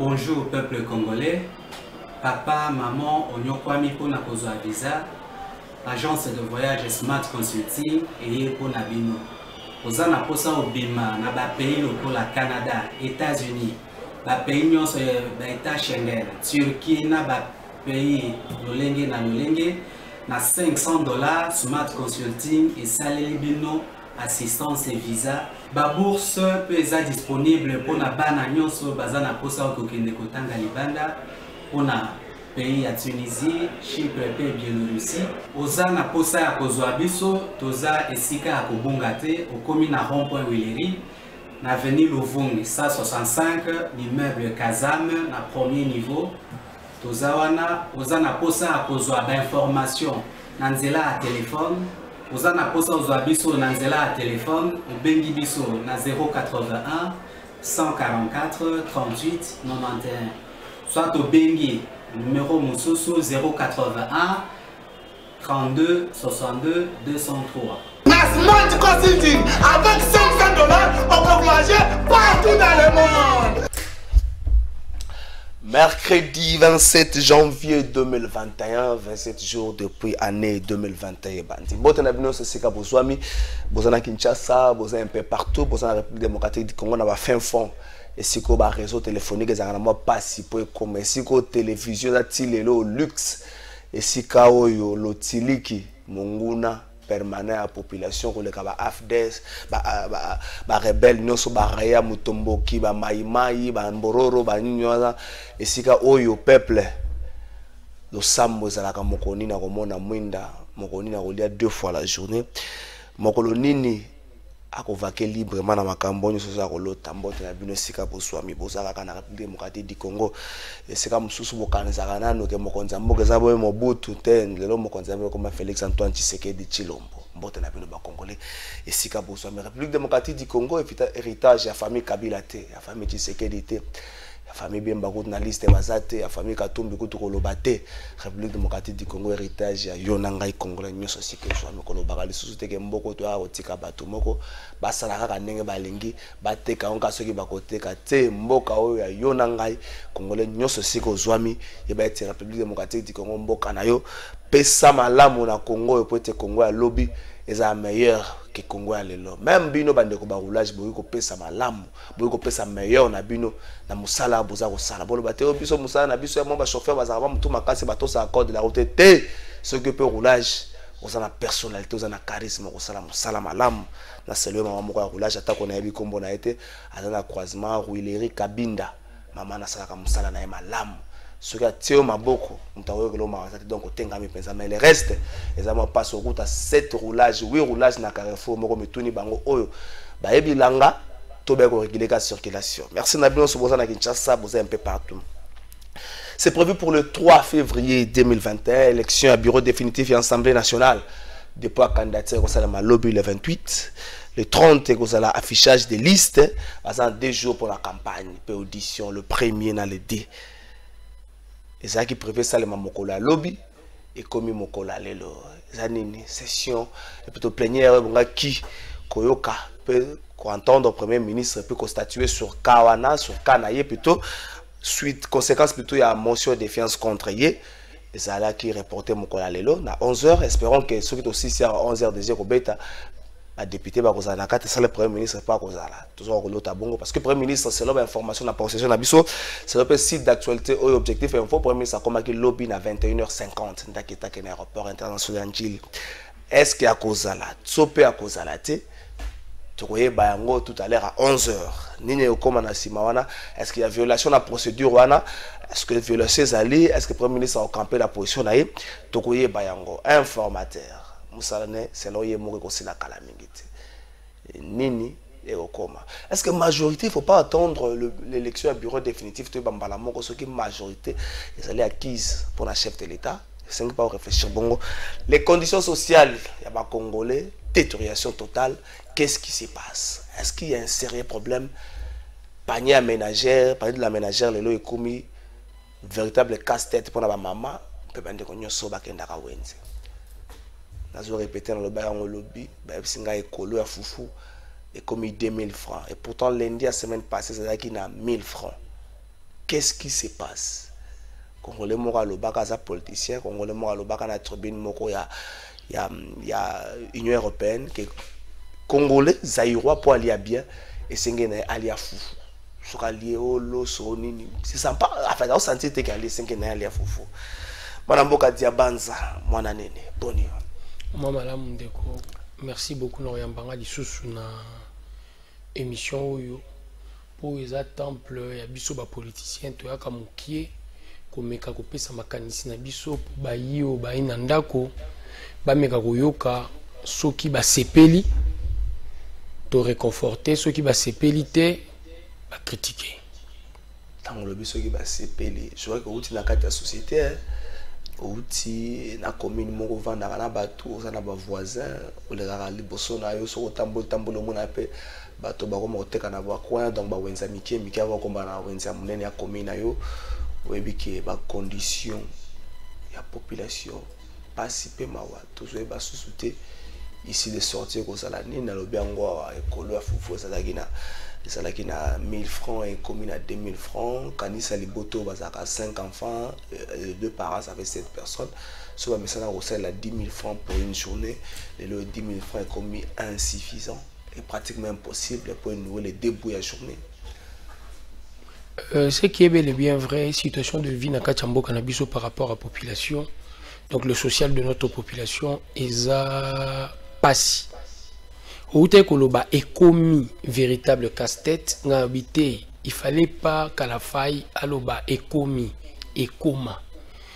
Bonjour peuple congolais. Papa, maman, onyokwami pona kozwa visa. Agence de voyage Smart Consulting et pour Nabino. Oza na posa obima na ba pays lokola Canada, États-Unis, ba pays nyonso ba État Schengen, Turquie na ba pays lolenge na lolenge na $500 Smart Consulting et saleli bino assistance et visa. Ba bourse peut être disponible pour na bana nyonso baza na posa okokende kotanga libanda pour na pays ya Tunisie, Chypre et Biélorussie. Oza na posa ya kozwa biso, toza esika ya kobonga te, okomi na rond-point Willery, na avenue Louvungi, 165, l'immeuble Kazam, na premier niveau. Toza wana, oza na posa ya kozwa ba information na nzela ya telefone. Oza na posa ozwa biso na nzela ya telefone, obengi biso na 081 144 38 91. Soit obengi numéro Moussousou 081 32 62 203. Smart Consulting, avec $500, on peut voyager partout dans le monde. Mercredi 27 janvier 2021, 27 jours depuis année 2021. Bote na bino sesika bozwami, bozana Kinshasa, bozana un peu partout, bozana République démocratique du Congo na ba fin fond. Et si ko ba réseau téléphonique ezanga na mo pasi po comme et si ko télévision na tilelo luxe et si ka oyo lotiliki monguna permanent à population ko le ka ba AFDES ba rebelle nyonso ba raya mutomboki ba maimai ba mbororo ba nyoza et si ka oyo peuple lo sambo zalaka mokoni na komona mwinda mokoni na kolia 2 fois la journée mokolo nini akovake librement na makambo nyonso za kolota mbote na bino sika boswami bozalaka na République démocratique du Congo esika mususu bokanizaka nano ke mokonzi mboka za boye Mobutu te lelo mokonzi mboka comme Félix Antoine Tshisekedi Tshilombo mbote na bino ba Congolais esika boswami République démocratique du Congo héritage ya famille Kabila te ya famille Tshisekedi te la famille Bemba na liste bazate la famille Katumbi kutu kolobate République démocratique du Congo héritage ya yonangai congolais nyoso sike so mikolo bakali susu teke mboko to akotika bato moko basala kaka ndenge balingi bateka onka soki bakoteka te mboka oyo ya yonangai congolais nyoso sike ozwami yeba ete République démocratique du Congo mboka na yo pesa malamu na Congo po ete Congo ya lobby eza meilleur que Congo ya lelo même bino bande ko ba roulage boyi ko pesa malamu boyi ko pesa meilleur na bino na musala boza ko sala bolo bateo biso musala na biso ya mo ba chauffeur bazaka ba mutu makasi batosa accord de la route te ce que peut roulage oza na personnalité oza na charisme ko sala musala malamu na selwe mama moko ya roulage atako na yebi kombo na ete azana croisement Willery Kabinda mama na sala ka musala na ye malamu ce qui a tiré ma boko donc otengami pensa mais le reste ezama passe au route à 7 roulages 8 roulages na Carrefour moko mituni bango oyo ba ebilanga to ba ko réguler la circulation. Merci na bino soboza na Kinshasa boza un peu partout. C'est prévu pour le 3 février 2021 élection à bureau définitif et assemblée nationale depuis candidature au ma lobby le 28 le 30 et affichage des listes à 2 jours pour la campagne puis audition le premier dans le D. Et ça qui prévoit ça le mamokola lobby et comme mokola lelo zanini session et plutôt plénière bonga qui koyoka peut entendre premier ministre peut constatuer sur kawana sur kanaye plutôt suite conséquence plutôt il y a motion de défiance contre yé et ça là qui reporté mokola lelo na 11h espérons que ceux qui aussi c'est à 11h déjà ko beta a député ba kozala kata ça le premier ministre pas kozala toujours l'autre bongo parce que premier ministre c'est l'information na possession na biso c'est le site d'actualité ou objectif info premier ministre comme qui lobby na 21h50 ndakita ke na aéroport international Njili est-ce qu'il y a kozala tsope a kozala te tokoye ba yango tout à l'heure à 11h nini okoma na sima wana est-ce qu'il y a violation la procédure wana est-ce que violation zali est-ce que premier ministre a campé la position na ye tokoye ba yango informateur Moussalane, c'est là où il y a la calamité. Nini et Okoma. Est-ce que majorité, il ne faut pas attendre l'élection à bureau définitif de Bambalamoko, ce qui est majorité, ils allaient acquises pour la chef de l'État. C'est pas réfléchir. Bon, les conditions sociales, il y a des Congolais, détérioration totale. Qu'est-ce qui se passe? Est-ce qu'il y a un sérieux problème? Panier à ménagère, panier de la ménagère, les lots est commis, véritable casse-tête pour la maman, peut bien dire qu'on y a sauvé Kendara Wenze. Nous répété dans le bain au lobby, singa écolo à foufou et comme 2000 francs. Et pourtant lundi la semaine passée, c'est là qu'il a 1000 francs. qu'est-ce qui se passe? Congolais moko lobaka za politicien, Congolais moko lobaka na tribune moko ya Union européenne que Congolais zaïrois pour aller bien et sengena aller à foufou. Soka lié au lo sonini. C'est ça pas enfin on sentit que aller sengena aller à foufou. Mwana mboka diabanza mwana nene. Boni. Mama la mundeko. Merci beaucoup Noriambanga lisusu na émission oyo pour les temple ya biso ba politicien to yaka mukie komeka kopesa makanisi na biso ba yo ba ina ndako ba meka koyoka soki ba sepeli to réconforter soki ba sepeli te ba critiquer tant le biso ki ba sepeli je vois que outi na kati ya société outi na commune moko vanda na bato za na ba voisin o le rara liboso na yo so tambolo mona pe bato ba ko teka na ba coin donc ba wenza mike va komba na wenza munene ya commune na yo oyebi ke ba condition ya population pas si peu mawa toujours ba sous-souté ici de sortir ko sala ni na lobi yango ekolo ya fufu ça qui na 1000 francs et commune à 2000 francs kanisa liboto bazaka 5 enfants 2 parents ça fait 7 personnes soit mais ça na la 10 000 francs pour une journée et le 10 000 francs est commis insuffisant et pratiquement impossible pour nouer les débouts à journée. Ce qui est bel et bien vrai, situation de vie na Kachambo Canabiso par rapport à la population, donc le social de notre population est à passer. Au Koloba est commis véritable casse-tête, il fallait pas qu'à la faille, aloba est commis, et coma.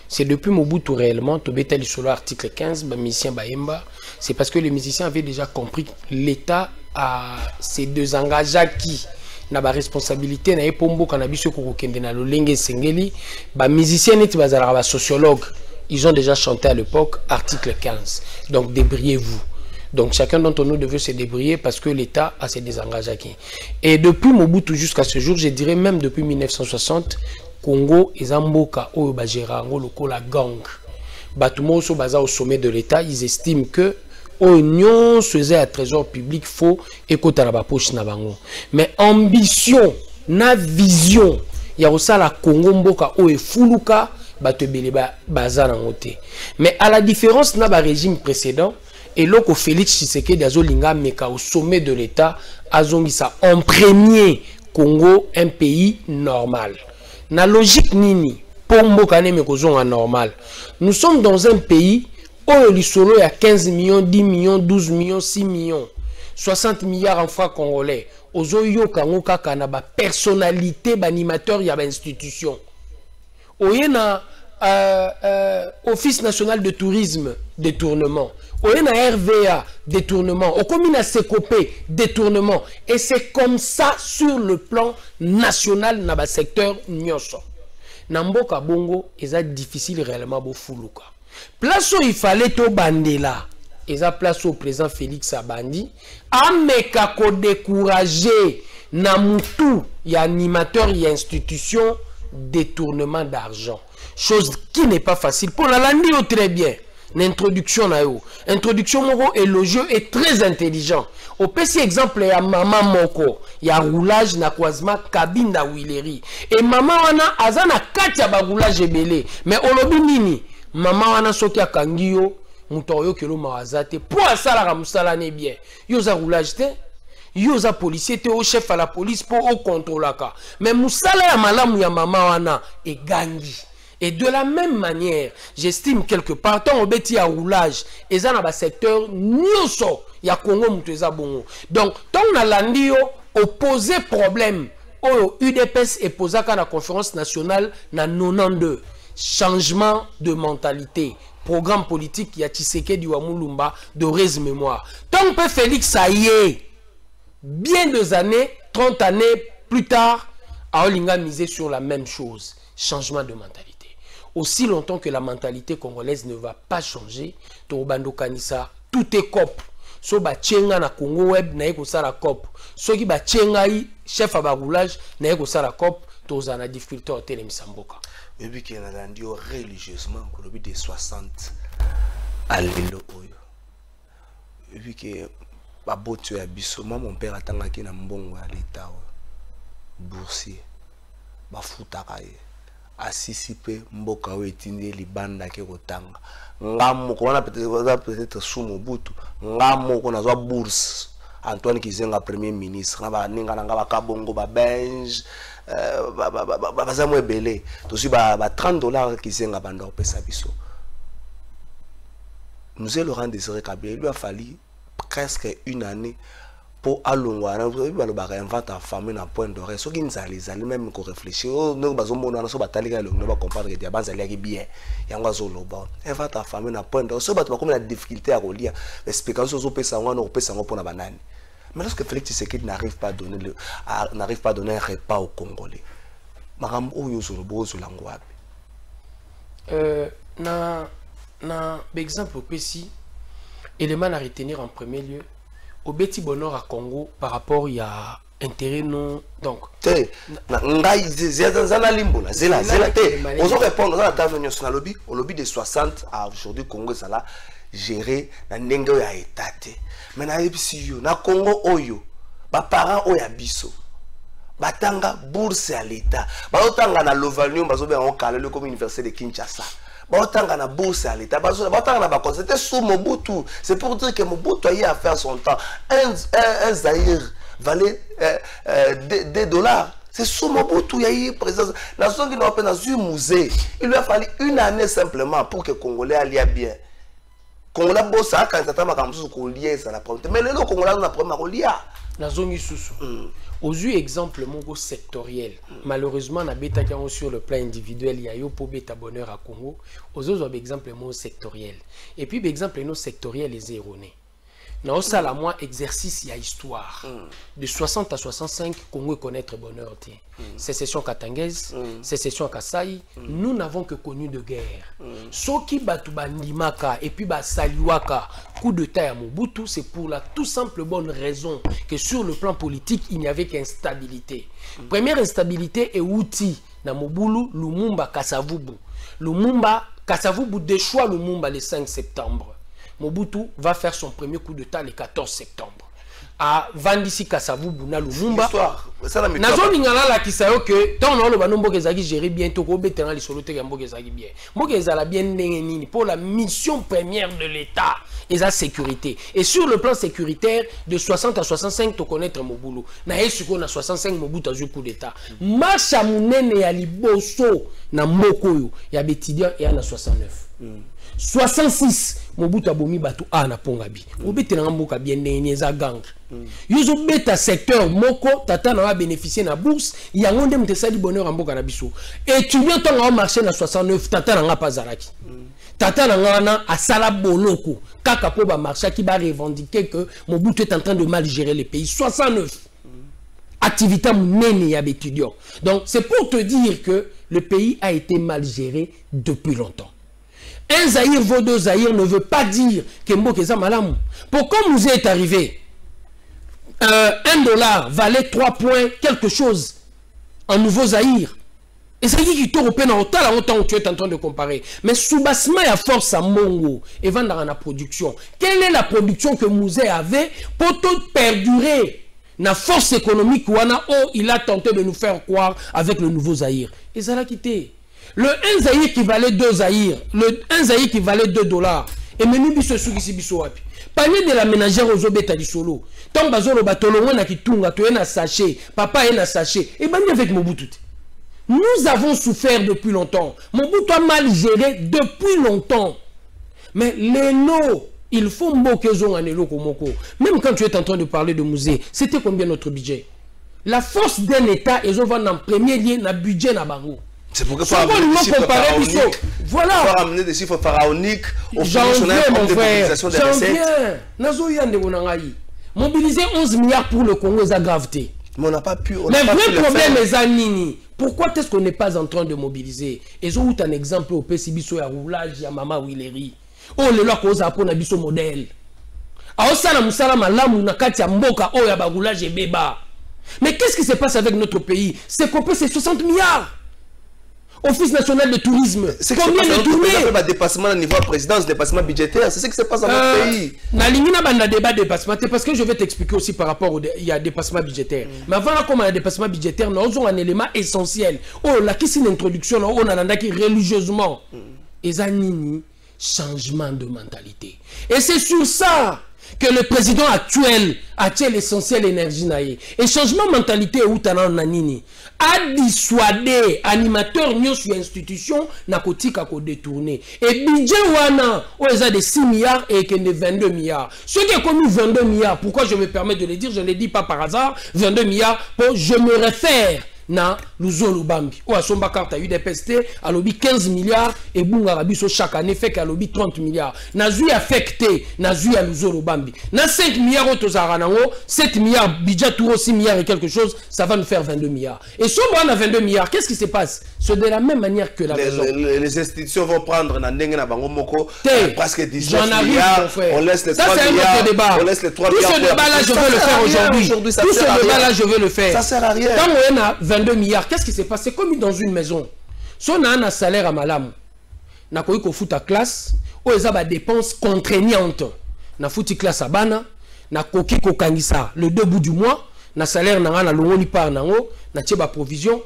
C'est depuis Mobutu réellement, Tobeta sur l'article 15, musicien Baemba, c'est parce que les musiciens avaient déjà compris que l'État a ces deux engagements qui na ba responsabilité na epombo kanabiso kokende na lolenge sengeli ba musiciens neti bazala ba sociologue, ils ont déjà chanté à l'époque article 15. Donc débrouillez-vous. Donc chacun d'entre nous devait se débrouiller parce que l'État a ses désengagements. Et depuis Mobutu jusqu'à ce jour, je dirais même depuis 1960, Congo et Zamboka ou Bajerango loko la gang. Batumo so baza au sommet de l'État, ils estiment que Oignon faisait un trésor public faux et kota na poche na bango. Mais ambition, na vision, ya la Congo mboka o e fuluka batu bele baza na ngote. Mais à la différence na ba régime précédent, et là, Félix Tshisekedi azolinga meka au sommet de l'État, azongisa en premier Congo, un pays normal. Na logique nini, pombo kane mekozonga normal. Nous sommes dans un pays où l'isolo y a 15 millions, 10 millions, 12 millions, 6 millions, 60 milliards en francs congolais. Ozoyo kango kaka na ba personnalité, ba animateur, y a ba institution. Oyena Office national de tourisme, détournement. On a RVA, détournement. On commune à Sekopé, détournement. Et c'est comme ça sur le plan national dans le secteur Nyoso. Namboka Bongo, c'est difficile réellement pour Fuluka. Place où il fallait to bandela. Et ça place au président Félix Abandi. Ameka ko décourager Namutu, il y a animateur, il y a institution, détournement d'argent. Chose qui n'est pas facile. Pour la landi très bien. L'introduction na yo. Introduction moko et le jeu est très intelligent. Au petit exemple, il y a maman moko. Il y a roulage na kwazma kabinda wileri. Et maman wana azana katia ba roulage ebele. Mais olobi nini? Maman wana soki akangi yo muto yo kelo mawazate. Pour asala ka musala ne bien. Yo za roulage te. Yo za policier te au chef à la police pour au contrôle ka. Mais musala ya malamu ya maman wana e gangi. Et de la même manière, j'estime quelque part, tant au bêtis à roulage, et ça dans le secteur, nyoso, il y a Congo Mouteza Bongo. Donc, tant on a l'andio, opposé problème, au UDPS et posé à la conférence nationale, na 92, changement de mentalité, programme politique, il y a Tshisekedi Wamulumba, de res mémoire. Tant on peut Félix, ça y est, bien 2 années, 30 années plus tard, à Olinga miser sur la même chose, changement de mentalité. Aussi longtemps que la mentalité congolaise ne va pas changer, Torobando Kanisa, tout est cop. So ba tchenga na Congo web na eko sala cop. So ki ba tchenga yi chef à roulage na eko sala cop, toza na difficulté au télémisamboka. Et puis qu'il y a un religieusement, au début des 60 à l'élo oyo. Et puis que mon père attendait qu'il y ait un bon à l'état boursier. bafutaka ye asisi pe mboka oyo etindi libanda ke kotanga ngamo ko wana peut-être sous Mobutu ngamo ko nazwa bourse Antoine Kizenga premier ministre na ba ninga nga ba kabongo ba benj ba zamwe belé to si ba $30 Kizenga banda opesa biso. Nous est Laurent Désiré Kabila, il lui a fallu presque une année pour alongwa na ba invente en famille na point d'oreille so kinzali zali même ko réfléchir no bazomona na so batalika le no ba comprendre que diabanza ali bien yango azoloba invente en famille na point d'oreille so ba comme la difficulté à relire l'explication so pesa ngwa no pesa ngwa pona banani. Mais lorsque Félix Tshisekedi n'arrive pas à donner un repas aux Congolais makambo oyo so lobo so langwa na exemple pesi élément à retenir en premier lieu au Betty Bonheur à Congo par rapport il y a intérêt non donc ngai zana limbola zela te on va répondre dans la table nationale lobby au lobby de 60 à aujourd'hui Congo ça là gérer na ndenge ya état mais na ebisi yo na Congo oyo ba parents oya biso batanga bourse à l'état ba otanga na Lovalnium bazo be en calé comme université de Kinshasa. Batanga na bourse à l'état, batanga na bakon. C'était sous Mobutu. C'est pour dire que Mobutu a eu à faire son temps. Un Zaïre valait des dollars. C'est sous Mobutu il y a eu présence. La zone qui n'a pas dans un musée. Il lui a fallu une année simplement pour que les Congolais allaient bien. Congolais bossa quand ça m'a comme ça qu'on liait ça la première. Mais les Congolais on a première on liait. La zone sous. Aux yeux exemple mongo sectoriel malheureusement na beta qui sur le plan individuel il y a eu pour beta bonheur à Congo aux autres exemple mongo sectoriel et puis exemple nos sectoriel les erronés na ça la moi exercice il y a histoire de 60 à 65 Congo connaître bonheur sécession katangaise sécession Kasai nous n'avons que connu de guerre soki batu bandimaka et puis ba saliwaka coup de taille à Mobutu c'est pour la tout simple bonne raison que sur le plan politique il n'y avait qu'instabilité. Première instabilité est outil na Mobulu Lumumba Kasavubu déchoit Lumumba le 5 septembre. Mobutu va faire son premier coup d'État le 14 septembre. À Vandisi Kasavubu na Lumumba. Nazo lingala la kisayo que tant on le banombo kezaki gérer bien to ko betena li solo te yambo kezaki bien. Mo kezala bien nini pour la mission première de l'État et sa sécurité. Et sur le plan sécuritaire de 60 à 65 to connaître Mobutu. Na esiko na 65 Mobutu a joué coup d'État. Marcha munene ya liboso na mokoyo ya betidia et na 69. 66 Mobutu abomi batu na pongabi obete na mboka bien nene za gang yuzo beta secteur moko tata na va bénéficier na bourse yango nde mtesali bonheur mboka na biso étudiant to na marché na 69 tata na nga pazalaki tata na nga na asala boloko kaka po ba marché qui va revendiquer que Mobutu est en train de mal gérer le pays 69 activité nene ya étudiant. Donc c'est pour te dire que le pays a été mal géré depuis longtemps. Un Zaïre vaut deux Zaïre ne veut pas dire que Mbokeza Malam. Pourquoi nous est arrivé $1 valait 3 points quelque chose en nouveau Zaïre. Et c'est qui est européen en autant que tu es en train de comparer. Mais sous-bassement à force à Mongo et vendre dans la production. Quelle est la production que Mouzé avait pour tout perdurer la force économique où il a tenté de nous faire croire avec le nouveau Zaïre. Et ça l'a quitté. Le 1 Zaïre qui valait 2 Zaïre, le 1 Zaïre qui valait $2. Et menu biso sukisi biso wapi. Panier de la ménagère aux obeta du solo. Tant bazolo batolo wana kitunga to na sachet, papa est na sachet. Et bani avec Mobutu. Nous avons souffert depuis longtemps. Mobutu a mal géré depuis longtemps. Mais les lots, il faut mbokezon anelo komoko. Même quand tu es en train de parler de musée, c'était combien notre budget? La force d'un État, ils ont vendu en premier lieu na budget na bango. C'est pourquoi il faut ramener des chiffres pharaoniques au fonctionnaire comme de mobilisation des recettes. Mobiliser 11 milliards pour le Congo, c'est gravité. Mais on n'a pas pu. Le vrai problème est Zanini. Pourquoi est-ce qu'on n'est pas en train de mobiliser? Ils ont eu un exemple au PCB, à roulage, à Mama Willeri. Oh, le loi cause à pour un modèle. Alors, ça, mais qu'est-ce qui se passe avec notre pays? C'est qu'on peut ces 60 milliards. Office national de tourisme. Combien de tournées? Il y a des dépassements au niveau de la présidence, dépassement budgétaire. C'est ce qui se passe dans notre pays. Il y a débat de dépassement. Parce que je vais t'expliquer aussi par rapport au dépassement budgétaire. Mais avant, comme il y a dépassement budgétaire, nous avons un élément essentiel. Oh, là, qui c'est une introduction, on a religieusement. Et ça, changement de mentalité. Et c'est sur ça que le président actuel a l'essentiel énergie. Et changement de mentalité, a dissuadé animateurs sur l'institution n'a détourné. Et budget wana, ils ont des 6 milliards et de 22 milliards. Ce qui est connu 22 milliards, pourquoi je me permets de le dire, je ne le dis pas par hasard, 22 milliards, pour je me réfère na Luzolo Bambi. Ou à son bakar ta UDPST, à l'obi 15 milliards et Bunga Rabiso chaque année fait qu'à l'obi 30 milliards. Nazui affecté, Nazui à Luzolo Bambi. Na 5 milliards au Tozaranango, 7 milliards, budget tout 6 milliards et quelque chose, ça va nous faire 22 milliards. Et si on a 22 milliards, qu'est-ce qui se passe? C'est de la même manière que la maison. Les institutions vont prendre na bango moko presque 19 milliards. On laisse les 3 milliards. Ça c'est un autre débat. On laisse les 3 Tout milliards. ce débat-là, je veux le faire aujourd'hui. Tout ce débat-là, je veux le faire. Ça sert à rien. Quand on a 22 milliards, qu'est-ce qui s'est passé? Comme dans une maison. Si on a un salaire à malam, on a qu'on fout à classe, on a des dépenses contraignantes. On a foutu classe à bana, on a koki kokangisa le 2 bouts du mois, on a salaire na na longoli par nango, na tieba provision.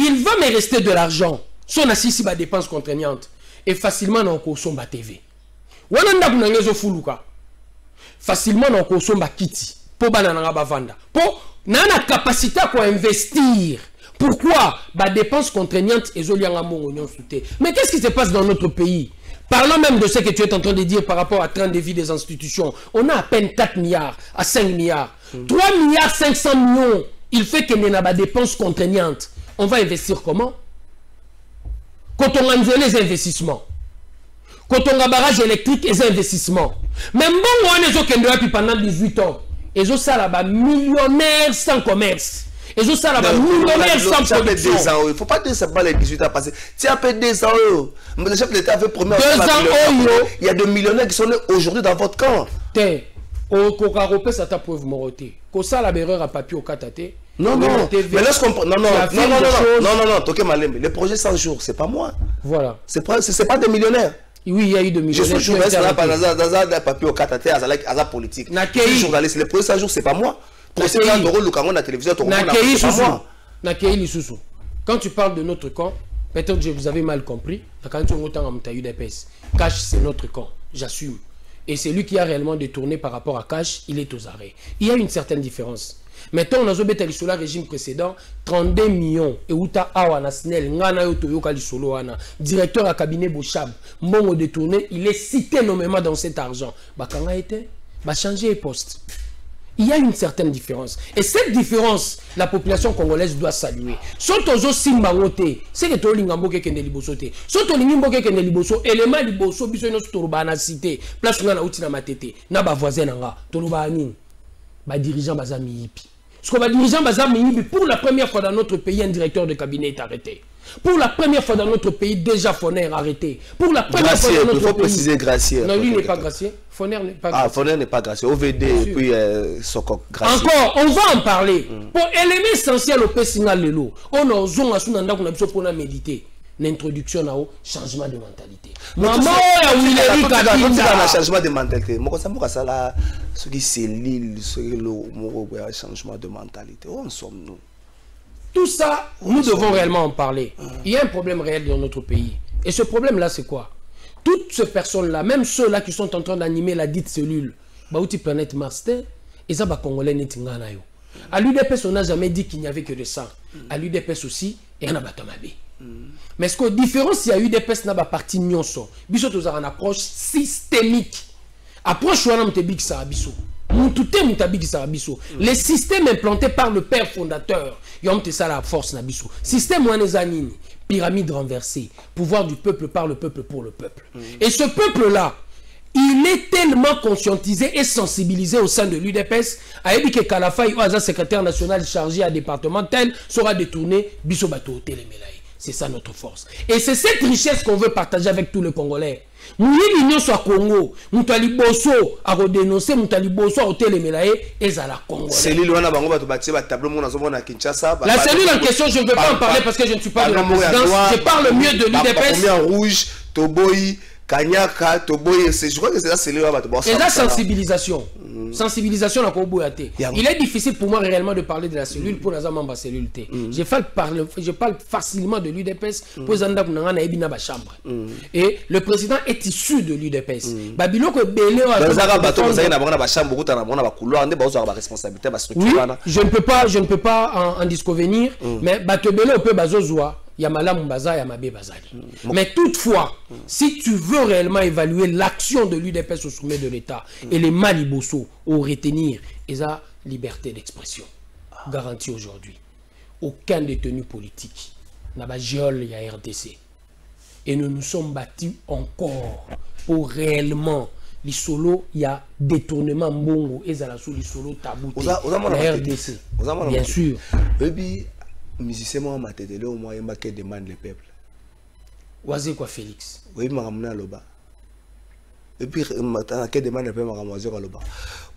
Il va me rester de l'argent. Si on a six dépenses contraignantes et facilement on consomme TV. Wananda kunangezo fuluka. Facilement on consomme kiti. Pour banana bavanda. Pour nana capacité à investir. Pourquoi? Bah dépenses contraignantes et mais qu'est-ce qui se passe dans notre pays? Parlons même de ce que tu es en train de dire par rapport à train de vie des institutions. On a à peine 4 milliards à 5 milliards. 3 milliards 500 millions. Il fait qu'il n'y a pas de dépenses contraignantes. On va investir comment? Quand on a les investissements. Quand on a un barrage électrique, les investissements. Même bon, on est pendant 18 ans. Et ça là-bas, millionnaires sans commerce. Et ça là-bas, millionnaires sans production. Il ne faut pas dire que ce n'est pas les 18 ans passés. Tu as fait 2 ans. Le chef de l'État avait promis 2 ans. Il y a des millionnaires qui sont nés aujourd'hui dans votre camp. Au Coca-Cola, ça t'a prouvé moroté. Quand ça, la berreur à papier au Katate. Non, mais lorsqu'on prend. Non, Toké Malembe. Le projet 100 jours, c'est pas moi. Voilà. C'est pas des millionnaires. Oui, il y a eu des millionnaires. Je suis journaliste dans un papier au Katate, à la politique. Je suis journaliste. Le projet 100 jours, c'est pas moi. C'est pas moi. La télévision, quand tu parles de notre camp, peut-être que vous avez mal compris. Cash, c'est notre camp. J'assume. Et c'est lui qui a réellement détourné par rapport à Cash, il est aux arrêts. Il y a une certaine différence. Maintenant, on a joué sur le régime précédent, 32 millions. Et Outa Awana Snell, Ngana Yotoyoka Lisolo Wana, directeur à cabinet Bochab, Mongo détourné, il est cité nommément dans cet argent. Bakanga était, va changer les postes. Il y a une certaine différence. Et cette différence, la population congolaise doit saluer. Sotozo Simbangote, c'est que tu as l'ingamboke qui est libosoté. Soto l'ingamboke qui est liboso, élément liboso, biso nos tourba cité, place où on a outil na matete, na ba voisin nga, tourba anin, ba dirigeant bazami yipi. Ce qu'on va dirigeant bazami yipi, pour la première fois dans notre pays, un directeur de cabinet est arrêté. Pour la première fois dans notre pays, déjà Foner arrêté. Pour la première fois dans notre pays. Il faut préciser Gracier. Non, lui n'est pas Gracier. Foner n'est pas Gracier. Ah, Foner n'est pas Gracier. OVD et puis Sokok Gracier. Encore, on va en parler. Pour élément essentiel au Pessingal Lelo, on a zone à Sunanda qu'on a besoin pour méditer. L'introduction au changement de mentalité. Maman, il a un changement de mentalité. Moi, ça me là, ce qui c'est l'île, ce qui est le changement de mentalité. Où en sommes-nous? Tout ça, nous devons réellement en parler. Il y a un problème réel dans notre pays. Et ce problème-là, c'est quoi? Toutes ces personnes-là, même ceux-là qui sont en train d'animer la dite cellule, Baouti Planète Master, ils ont Congolais Netinganayo. À l'UDPS, on n'a jamais dit qu'il n'y avait que de ça. À l'UDPS aussi, il y en a Batomabé. Mais ce que différence, il y a UDPS n'a pas parti nyonso. Biso tous une approche systémique. Approche où on a big ça biso. Les systèmes implantés par le père fondateur, ils ont ça la force nabiso. Système où on est anini, pyramide renversée, pouvoir du peuple par le peuple pour le peuple. Et ce peuple-là, il est tellement conscientisé et sensibilisé au sein de l'UDPS, à Ebi que Kalafay, ou secrétaire national chargé à département tel, sera détourné, biso bateau télémélaï. C'est ça notre force. Et c'est cette richesse qu'on veut partager avec tous les Congolais. Mouyeli nyonso à Congo, Moutali Bosso a redénoncé, Moutali Bosso a Otelemelaye et à la Congo. Cellule wana bango ba bâtir ba tableau mon azomona à Kinshasa. La cellule en question, je ne peux pas en parler parce que je ne suis pas de la présidence. Je parle mieux de l'UDPS. En rouge, Toboyi, Kanyaka, Toboyi, je crois que c'est la cellule là. Et la sensibilisation. Sensibilisation à Koboyate. Il est difficile pour moi réellement de parler de la cellule pour la cellule T. Je parle facilement de l'UDPS pour Zanda Kunangana Ebina Chambre. Et le président est issu de l'UDPS. Babiloko Belé oui, je ne peux pas en disconvenir, mais Batebele peut bazozoa. Yamala Mbaza, Yamabe Bazali. Mais toutefois, si tu veux réellement évaluer l'action de l'UDPS au sommet de l'État et les Malibosso au retenir, ils ont liberté d'expression garantie aujourd'hui. Aucun détenu politique n'a pas géol y a RDC. Et nous nous sommes battus encore pour réellement les solos, il y a détournement mbongo et ça sous les solos tabouté. La RDC. Bien sûr. Musicien moi ma tête là au moins il qui demande le peuple. Oazé quoi Félix. Oui m'a ramené à loba. Et puis ma qui demande le peuple m'a ramené à loba.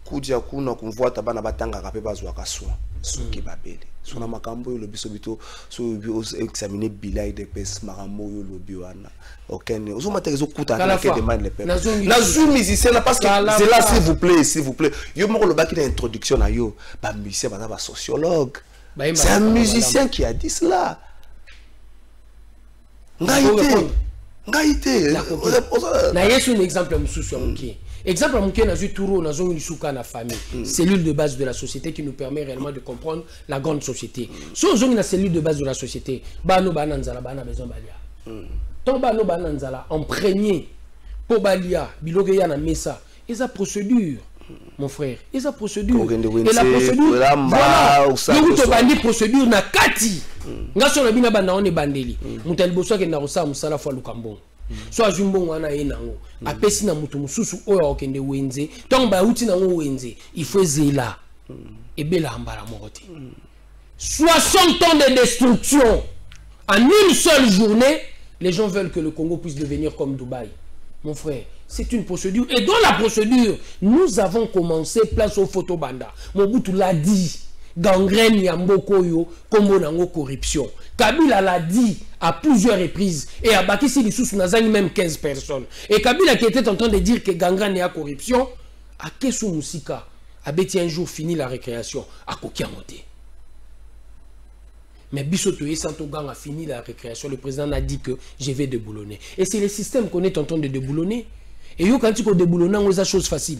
Kudia kuna kumvoa tabana batanga kape bazwa kaswa. Soki babele. Sona makambo yo lobi sobito so examiner bilan de pes makambo yo lobi wana. Aucun ozoma tezo kuta na qui demande le peuple. La zou musicien là parce que c'est là s'il vous plaît. Yo mo loba qui introduction na yo ba musicien ba sociologue. C'est un musicien qui a dit cela. Ngaïté. Na yesu un exemple msusu amki. Exemple amki na Touro na zongi suka na famille. Cellule de base de la société qui nous permet réellement de comprendre la grande société. So zongi na cellule de base de la société, bano bananzala bana besoin balia. Ton bano bananzala en premier pour balia biloke ya na mesa, eza procédure. Mon frère, et sa procédure. Et la procédure, voilà. Nous avons procédure na kati. Nga so na bina banda on e bandeli. Mutali boso ke na rosa musala fwa lukambon. So azumbo wana e nango. Apesi na mutu mususu oyo okende wenze. Tant ba uti na ngo wenze, il faut zela. Et bela ambala mokote. 60 ans de destruction en une seule journée, les gens veulent que le Congo puisse devenir comme Dubaï. Mon frère, c'est une procédure. Et dans la procédure, nous avons commencé place au photobanda. Mobutu l'a dit. Gangrène Yamboko yo, Kombo nango corruption. Kabila l'a dit à plusieurs reprises. Et à Bakissi Lissous, nous avons même 15 personnes. Et Kabila qui était en train de dire que gangrène y a corruption, à Kesu Moussika, a Béti un jour fini la récréation, à Kokiamote. Mais Bissoto et Santogang a fini la récréation. Le président a dit que je vais déboulonner. Et c'est le système qu'on est en train de déboulonner. Et quand tu déboulonnes, on a une chose facile.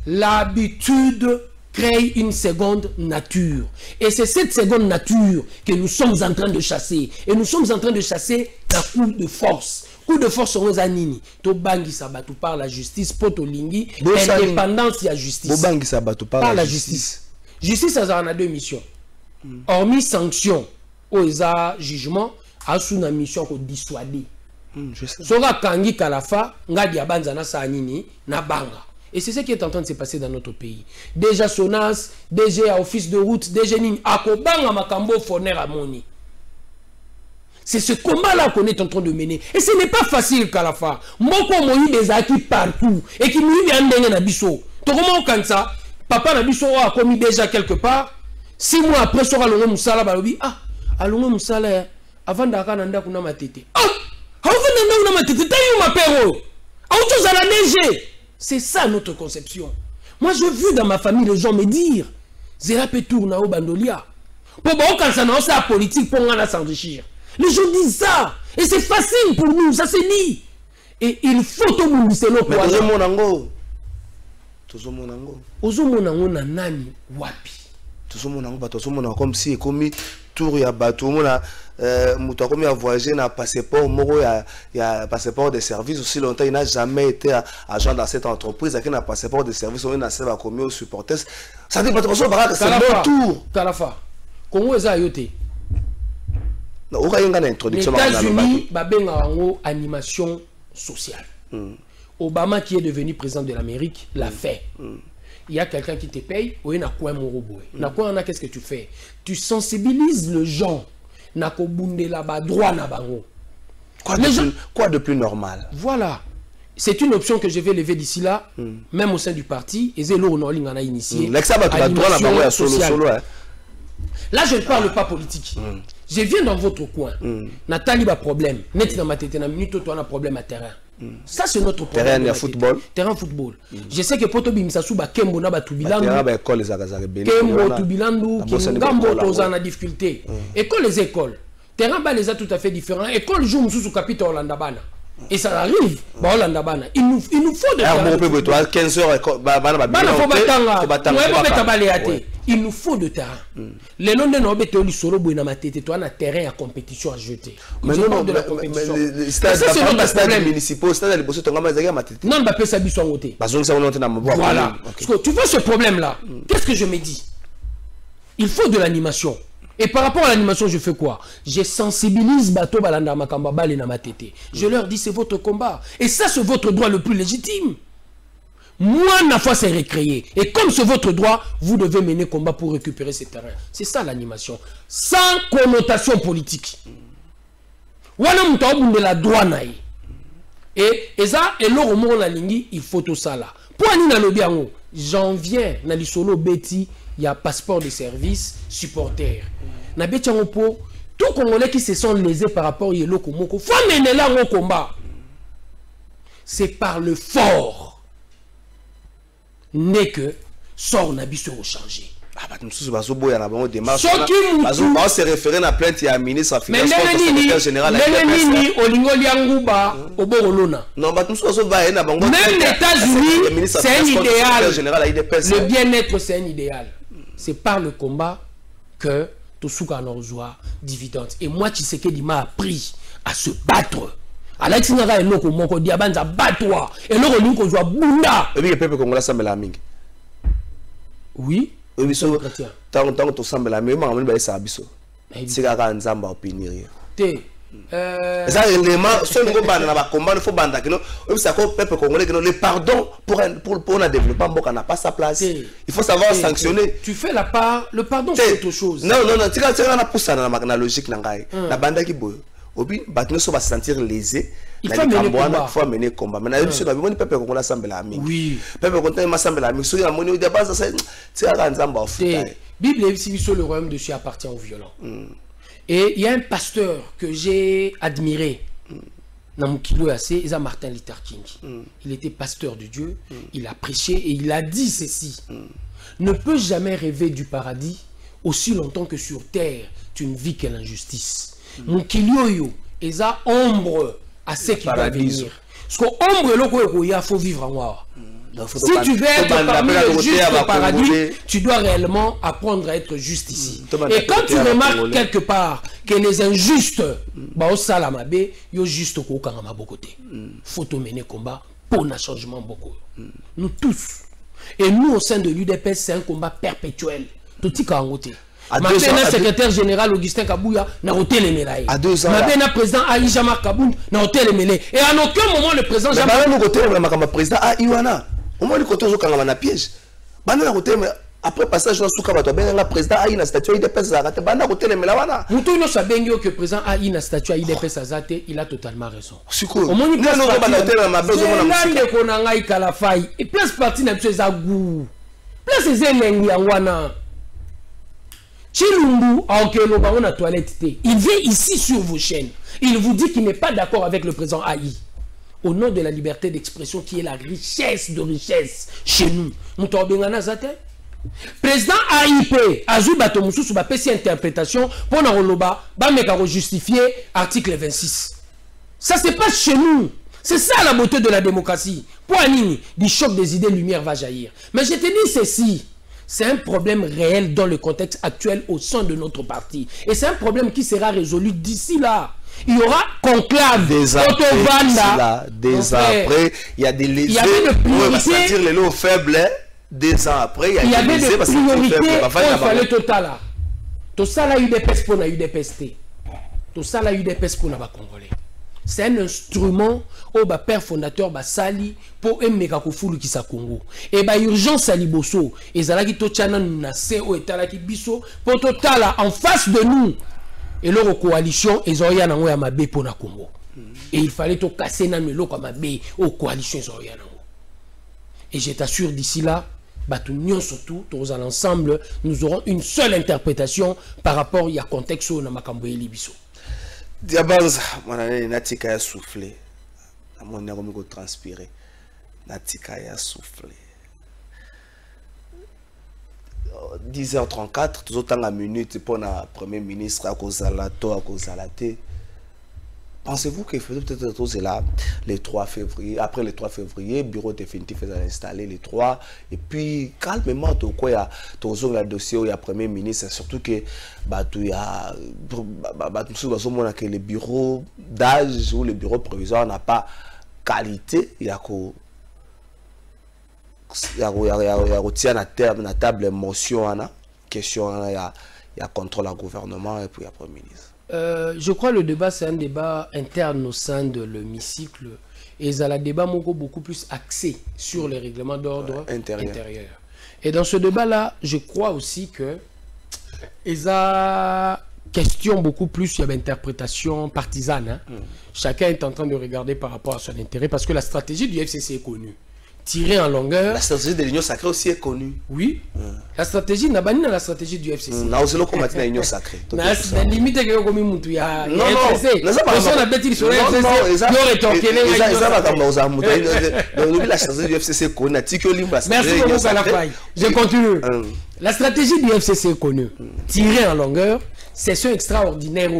L'habitude crée une seconde nature. Et c'est cette seconde nature que nous sommes en train de chasser. Et nous sommes en train de chasser un coup de force. Coup de force on a nini. To bangi sabatu par la justice, poto lingi, indépendance y a justice. Bo bangi sabatu par la justice. Justice ça en a deux missions. Hormis sanction, oza jugement, a sous une mission pour dissuader. Sora kangi kalafa, ngadi abanza na sa nini na banga. Et c'est ce qui est en train de se passer dans notre pays. Déjà Sonas, déjà office de route, déjà nini akobanga makambo foner amoni. C'est ce combat-là qu'on est en train de mener. Et ce n'est pas facile, Kalafa. Moko moyi des acquis partout. Et qui nous vient de Nabiso. Comment on ça? Papa Nabiso a commis déjà quelque part. 6 mois après, sera l'ongo Moussala Balobi. Ah, l'ongo Moussala, avant d'arriver à Nanda Matete. Ah, avant d'arriver à Matete, t'as eu ma péro. Autos à la neige. C'est ça notre conception. Moi, j'ai vu dans ma famille les gens me dire Zera Petour Nao Bandolia. Pour bon, quand ça n'a pas politique, pour on s'enrichir. Les gens disent ça. Et c'est facile pour nous, ça c'est dit. Et il faut tout le monde se le mais Ozo monango nani wapi. Comme si comme tour ya bateau mona muto comme a voyagé na passeport moko ya passeport de service aussi longtemps il n'a jamais été agent dans cette entreprise avec un passeport de service on a servi comme au supporter ça dit pas trop ça c'est bon tour Kalafa Congo eza yote les États-Unis babenga en animation sociale. Obama qui est devenu président de l'Amérique l'a fait. Il y a quelqu'un qui te paye, ou il n'a quoi mon robot. Qu'est-ce que tu fais? Tu sensibilises le gens. N'a qu'au bout de là-bas, droit na bango. Quoi de plus normal? Voilà. c'est une option que je vais lever d'ici là, même au sein du parti. Et c'est là où on a initié. Là, je ne parle pas politique. Je viens dans votre coin. Nathalie a problème. Net dans ma tête, na minute toi on a problème à terrain. Ça c'est notre problème. Terrain football. Terrain football. Je sais que poto bimisa suba kembo na batubilandu. Terrain ba école les agazare ben. Kembo tubilandu kingambo toza na difficulté. École les écoles. Terrain ba les a tout à fait différents. École joue mususu capita Hollanda bana. Et ça arrive. Ba Hollanda bana. Il nous faut de terrain. 15 heures il nous faut de terrain. Les noms de nos bêtes au solo boina matete toi na terrain à compétition à jeter. Mais non de la compétition. Ça c'est notre stade municipal, stade les bosses tonga mazaki matete. Non ba pesa biso ngoté. Bazongi ça on entend na mboa. Voilà. Parce que tu vois ce problème là. Qu'est-ce que je me dis? Il faut de l'animation. Et par rapport à l'animation, je fais quoi? Je sensibilise bato balanda makamba bale na matete. Je leur dis c'est votre combat et ça c'est votre droit le plus légitime. Moi, la fois c'est récréé. Et comme c'est votre droit, vous devez mener combat pour récupérer ces terrains. C'est ça l'animation. Sans connotation politique. Wana mouta de la douane. Et ça, et l'or mon la lingi, il faut tout ça là. Pour aller dans le biango, j'en viens dans le solo beti, il y a passeport de service, supporter. Na beti en po, tout Congolais qui se sont lésés par rapport à l'eau komoko, faut mener là au combat. C'est par le fort. N'est que sort nabiso changé. Ah bah nous sommes baso boya na bango démarche. Baso se référer na plainte ya ministre finance secrétaire général. Nini olingo lianguba oborolona. Non bah nous sommes ba na bango. Même les États-Unis, c'est un idéal. Le bien-être c'est un idéal. C'est par le combat que Tosuka Norzoa dividende. Et moi Tshisekedi m'a appris à se battre. Alex Nara et Loko Moko Diabanza batwa et Loko Luko Joa Bunda. Et puis le peuple congolais semble la mingi. Oui. Oui, so tant to semble la mingi, mais on ça biso. C'est ka nzamba opinier. Te ça élément son ngo bana na ba combat faut banda que non, ça ko peuple congolais que non le pardon pour un développement Mboka n'a pas sa place. Il faut savoir sanctionner. Tu fais la part, le pardon c'est autre chose. Non, tu quand na poussa na logique na ngai. Na banda ki boyo. Obi batno so va se sentir lésé. Il faut mener combat. Il faut mener combat. Mais na biso na bimoni peuple congolais semble la mingi. Oui. Peuple congolais ma semble la mingi. So ya moni de base ça c'est à nzamba ofuta. Bible dit que le royaume de Dieu appartient aux violents. Et il y a un pasteur que j'ai admiré dans mon kilo assez, c'est Martin Luther King. Il était pasteur de Dieu, il a prêché et il a dit ceci. Ne peux jamais rêver du paradis aussi longtemps que sur terre tu ne vis que l'injustice. Mon kilo yo, et ça ombre à ce qui va venir. Parce que ombre il faut vivre en moi. Si tu veux être parmi les justes au paradis, tu dois réellement apprendre à être juste ici. Et quand tu remarques quelque part que les injustes, au salamabe, yo juste au côté. Faut mener combat pour un changement beaucoup. Nous tous. Et nous au sein de l'UDPS, c'est un combat perpétuel. Tout ce qui maintenant, secrétaire général Augustin Kabouya n'a ôté les médailles. À 2 ans. Maintenant, président Aïe Jamar Kaboun n'a ôté les médailles. Et à aucun moment, le président Jamar Kaboun n'a président Aïwana. Au moins, le côté où on a piège. Après passage dans Souka, le président Aïe na statue de PES Azate. Bana ôté les médailles. Nous ne savons pas que le président Aïe na statue de PES Azate, il a totalement raison. Au moins, il a place parti n'a pas goût. Place Zelengi Angwana. Chilumbu a na toilette. Il vient ici sur vos chaînes. Il vous dit qu'il n'est pas d'accord avec le président Aïe. Au nom de la liberté d'expression qui est la richesse de richesse chez nous. Président AIP, Azou Batomoussou sous ma PC interprétation pour na justifier article 26. Ça se passe chez nous. C'est ça la beauté de la démocratie. Pour Anini, du choc des idées, lumière va jaillir. Mais je te dis ceci. C'est un problème réel dans le contexte actuel au sein de notre parti. Et c'est un problème qui sera résolu d'ici là. Il y aura conclave. Des après, il y a des lésés. Il y avait des priorités. Les lots faibles. Des ans après, il y a des priorités. Il fallait total. Tout ça là, il y a des UDPS pour la UDPS. Tout ça là, il y a des UDPS pour la Congolais. C'est un instrument au père fondateur Sali pour un mekakofulu qui sa Congo. Et urgence à Liboso. Et Zalaki Tochana Nase au Etalaki Biso pour total en face de nous. Et leur coalition, ils ont rien à Mabe pour la Congo. Et il fallait tout casser dans le comme aux coalitions. Et je t'assure, d'ici là, surtout, tous ensemble, nous aurons une seule interprétation par rapport à contexte au Namakambo et Libiso. Diabanza, mon année, Natika a soufflé. Mon nez a transpiré. Natika a soufflé. 10h34, tout autant la minute pour le Premier ministre à cause de la thé. Pensez-vous qu'il faudrait peut-être là le 3 février, après le 3 février, bureau définitif est installé le 3, et puis calmement, tout quoi, il y a le dossier où il y a Premier ministre, surtout que il y a le bureau d'âge ou le bureau provisoire n'a pas qualité, il y a la table motion, question, il y a contrôle au gouvernement et puis il y a Premier ministre. Je crois que le débat, c'est un débat interne au sein de l'hémicycle. Et ça a un débat beaucoup plus axé sur les règlements d'ordre intérieur. Et dans ce débat-là, je crois aussi que il y a question beaucoup plus, il y a une interprétation partisane. Hein. Chacun est en train de regarder par rapport à son intérêt parce que la stratégie du FCC est connue. Tirer en longueur. La stratégie de l'Union sacrée aussi est connue. Oui. La stratégie n'a pas la stratégie du FCC. Non, c'est le combat de l'Union sacrée. La limite est que comme il y a non, la stratégie du FCC est connue. Merci beaucoup à la faille. Je continue. La stratégie du FCC est connue. Tirer en longueur, session extraordinaire.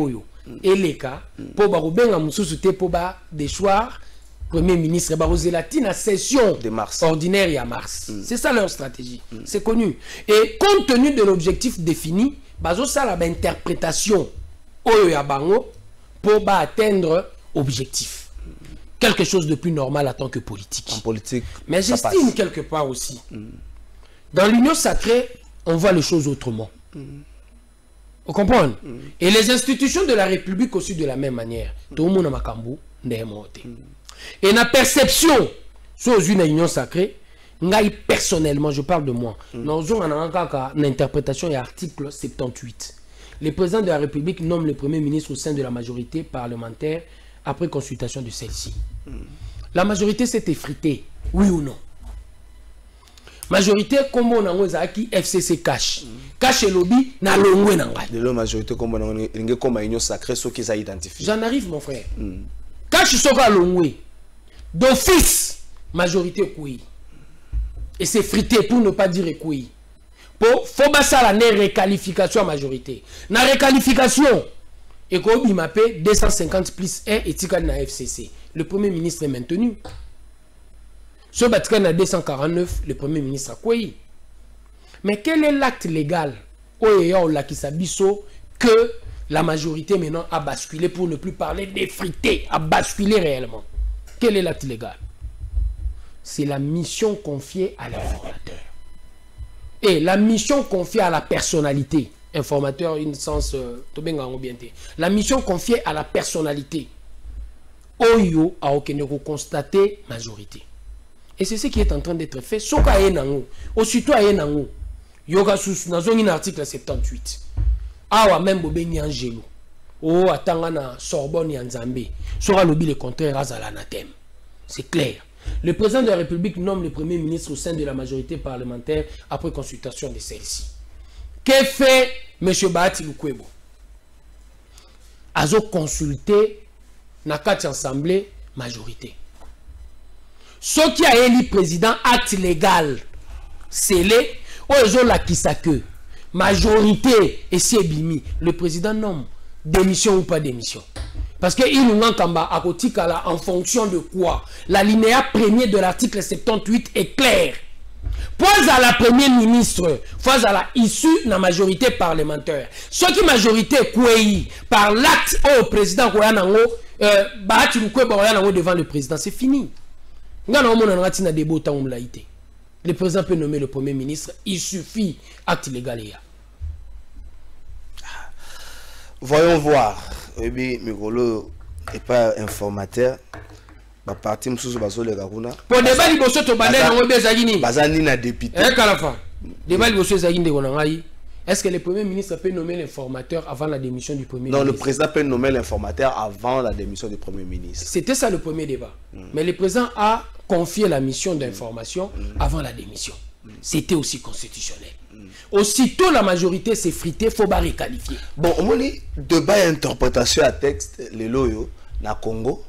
Et les cas, pour Barouben, pour des choix. Premier ministre Barroso-Latine à session ordinaire et à mars. C'est ça leur stratégie. C'est connu. Et compte tenu de l'objectif défini, ça a l'interprétation pour atteindre l'objectif. Quelque chose de plus normal en tant que politique. En politique. Mais j'estime quelque part aussi. Dans l'union sacrée, on voit les choses autrement. Vous comprenez? Et les institutions de la République aussi de la même manière. Tout le monde a Makambo, et la perception sur une union sacrée, personnellement, je parle de moi, dans une interprétation et article 78. Le président de la République nomme le Premier ministre au sein de la majorité parlementaire après consultation de celle-ci. La majorité s'est effritée, oui ou non? Majorité comme on a qui FCC cache. Cache et lobby na longwe na ngai. De la majorité comme on a comme union sacrée ceux qui ont identifié. J'en arrive mon frère. Cache soka longwe. D'office, majorité couille. Et c'est frité pour ne pas dire couille. Pour faut passer à la réqualification à majorité. La réqualification, et qu'on il m'appelle 250 plus 1 et Tikal na FCC. Le Premier ministre est maintenu. Ce Batikan na 249, le Premier ministre a couille. Mais quel est l'acte légal que la majorité maintenant a basculé pour ne plus parler d'effrité, a basculé réellement? Quel est l'acte légal? C'est la mission confiée à l'informateur. Et la mission confiée à la personnalité. Informateur, une sens... La mission confiée à la personnalité. Oyo a constaté majorité. Et c'est ce qui est en train d'être fait. Soka yenango. Aussitôt à yenango. Yoga sous un article 78. Awa même bobeni angelo. Oh, attends, Sorbonne et Nzambé. Sera lobby le contraire à l'anathème. C'est clair. Le président de la République nomme le Premier ministre au sein de la majorité parlementaire après consultation de celle-ci. Que fait M. Bahati Lukwebo? Azo consulté na quatre assemblée majorité. Ce qui a élu président acte légal, c'est les la kisake majorité et c'est bimi. Le président nomme démission ou pas démission. Parce que il nous en fonction de quoi? L'alinéa premier de l'article 78 est clair. Pour à la première ministre, faut à la issue de la majorité parlementaire. Ce qui majorité est par l'acte au président devant le président, c'est fini. Le président peut nommer le premier ministre, il suffit acte légal. Voyons voir. Migolo n'est pas informateur. Ba parti msusu bazole kakuna. Pour débat liboso to bandé na ngobé zagini. Bazani na député. Kalafa. Débat liboso zagini de konangai. Est-ce que le Premier ministre peut nommer l'informateur avant la démission du Premier ministre? Non, le président peut nommer l'informateur avant la démission du Premier ministre. C'était ça le premier débat. Mais le président a confié la mission d'information avant la démission. C'était aussi constitutionnel. Aussitôt la majorité s'est fritée, il faut pas requalifier. Bon, on dit débat et interprétation à texte, les loyaux, na Congo,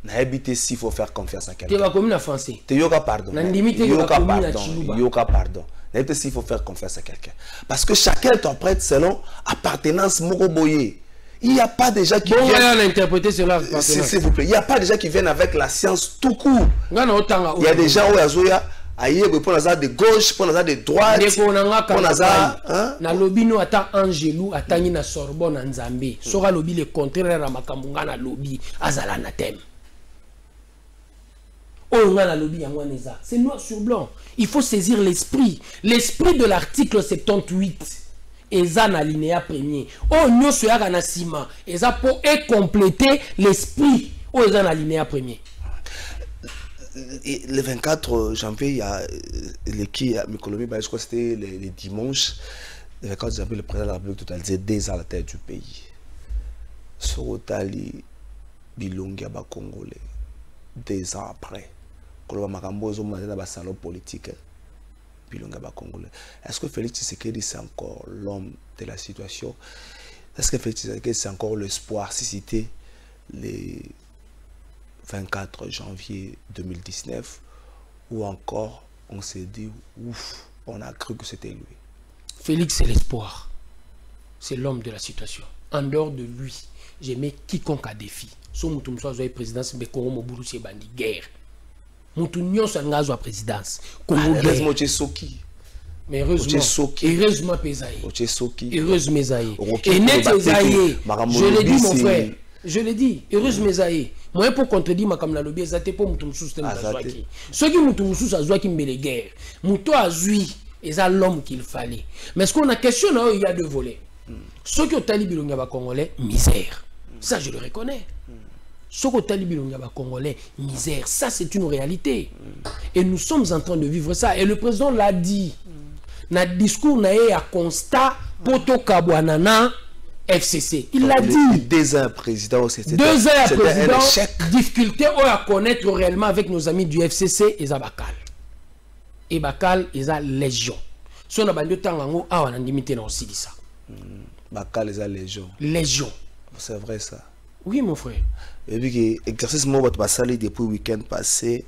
na habité s'il faut faire confiance à quelqu'un. Tu vas comme en français. Tu yoka pardon. Yoka pardon. Yoka pardon. N'importe s'il faut faire confiance à quelqu'un. Parce que chacun interprète selon appartenance moroboye. Il n'y a pas de gens qui viennent... interpréter cela. S'il vous plaît. Il n'y a pas de gens qui viennent avec la science tout court. Il y a des gens où il y a pour les de gauche, pour les de droite. Pour les na lobby no ata Angelou atani na Sorbonne en Zambie. Sora lobby le contraire à makambunga na lobby azala na thème. C'est noir sur blanc. Il faut saisir l'esprit. L'esprit de l'article 78. Eza na linéa premier. Oh, nous sommes à Nassima. Eza pour compléter l'esprit. Oh, eza na linéa premier. Le 24 janvier, il y a l'équipe à Mikolomi, je crois que c'était le dimanche. Le 24 janvier, le président de la République totalisait 2 ans à la tête du pays. Sorotali Bilongia ba Congolais. 2 ans après. Salon politique. Est-ce que Félix Tshisekedi c'est encore l'homme de la situation? Est-ce que Félix Tshisekedi c'est encore l'espoir si c'était le 24 janvier 2019 ou encore on s'est dit ouf, on a cru que c'était lui? Félix c'est l'espoir. C'est l'homme de la situation. En dehors de lui, j'ai mis quiconque à défi. Son moutoum soit présidence, mais Congo Mobutu c'est bandi guerre. Moutounion soit ngazwa présidence. Heureusement tu es Soki. Mais heureusement Pesaïe. Heureusement Pesaïe. Et net Pesaïe. Je l'ai dit mon frère. Je l'ai dit. Heureusement Pesaïe. Moi pour contredire ma comme la lobby exacté pour moutoum sous système d'azwaki. Ceux qui moutoum sous azwaki mbele guerre. Mouto azui et ça l'homme qu'il fallait. Mais ce qu'on a question là, il y a 2 volets. Ceux qui ont talibé le Ngaba congolais, misère. Ça je le reconnais. Ce que talibé le Ngaba congolais, misère. Ça c'est une réalité. Et nous sommes en train de vivre ça. Et le président l'a dit. Notre discours n'a eu à constat Poto Kabouanana FCC. Il l'a dit. 2 ans président, c'était 2 ans président. Difficulté à connaître réellement avec nos amis du FCC et Zabakal. Et Bakal et la Légion. Si on a bandu tangango, on a limité dans aussi ça. Bakal et la Légion. Légion. C'est vrai ça. Oui mon frère. Et puis exercice moi votre passali depuis le week-end passé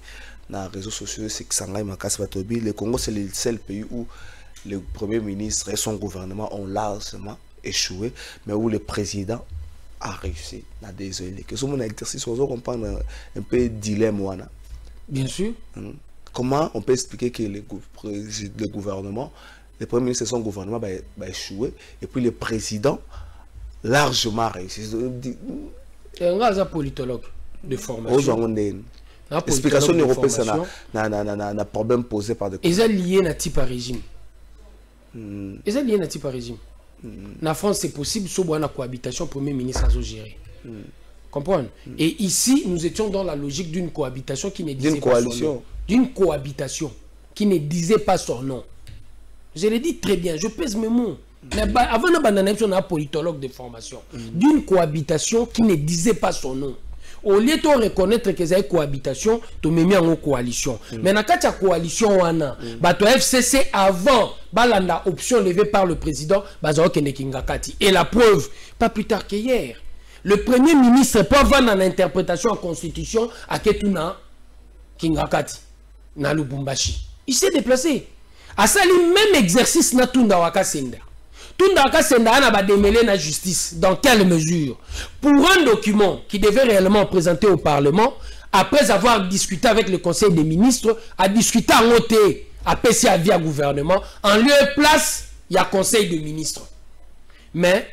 dans les réseaux sociaux c'est que Sangai Makas Batobi. Le Congo c'est le seul pays où le Premier ministre et son gouvernement ont largement échoué, mais où le président a réussi. Désolé. Que ce mon exercice, on comprendre un peu dilemme. Bien sûr. Comment on peut expliquer que le gouvernement, le Premier ministre et son gouvernement va échouer, et puis le président largement réussi. Un gars politologue de formation. L'explication européenne, c'est un problème posé par des... Ils sont liés à type à régime. Ils sont liés à type à régime. En France, c'est possible, sauf la cohabitation, le Premier ministre a géré. Comprendre? Et ici, nous étions dans la logique d'une cohabitation qui ne disait pas son nom. D'une cohabitation qui ne disait pas son nom. Je l'ai dit très bien, je pèse mes mots. Avant on a un politologue de formation. D'une cohabitation qui ne disait pas son nom. Au lieu de reconnaître que c'est une cohabitation, tu me mets en coalition. Mais dans la coalition, le FCC avant, la option levée par le président, et la preuve, pas plus tard qu'hier. Le Premier ministre peut avoir dans l'interprétation en constitution à Ketuna Kingakati, na Lubumbashi. Il s'est déplacé. À ça, le même exercice na Tunda Wakasenda. Tunda Wakasenda a démêlé la justice. Dans quelle mesure? Pour un document qui devait réellement présenter au Parlement, après avoir discuté avec le Conseil des ministres, a discuté en OT, à PCA via gouvernement, en lieu et place, il y a Conseil des ministres. Mais,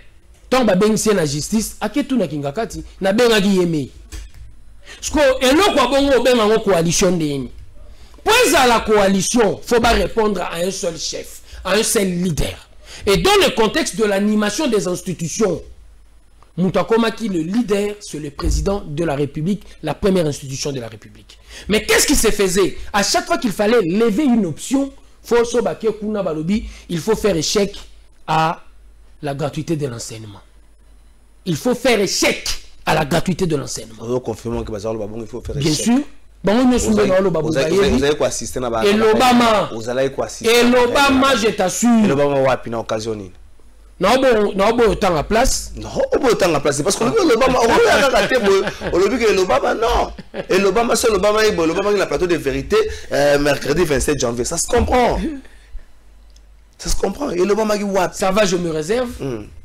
tant que ben la justice, à qui tout na kingakati, na ben agi yeme. Parce que et non quoi bon ben en coalition de. Pour la coalition, faut pas répondre à un seul chef, à un seul leader. Et dans le contexte de l'animation des institutions, Moutakomaki, le leader, c'est le président de la République, la première institution de la République. Mais qu'est-ce qui se faisait? À chaque fois qu'il fallait lever une option, il faut faire échec à la gratuité de l'enseignement. Il faut faire échec à la gratuité de l'enseignement. Vous confirmez que il faut faire échec. Bien sûr. Vous allez quoi assister à et l'Obama. Vous allez quoi assister. Et l'Obama, je t'assure. Et l'Obama va appuyer occasion. Non, bon, autant la place. Non, autant la place. Parce que l'Obama, on a vu que l'Obama, non. Et l'Obama, c'est l'Obama, l'Obama, il a plateau de vérité, mercredi 27 janvier. Ça se comprend. Ça se comprend. Et l'Obama, il voit. Ça va, je me réserve.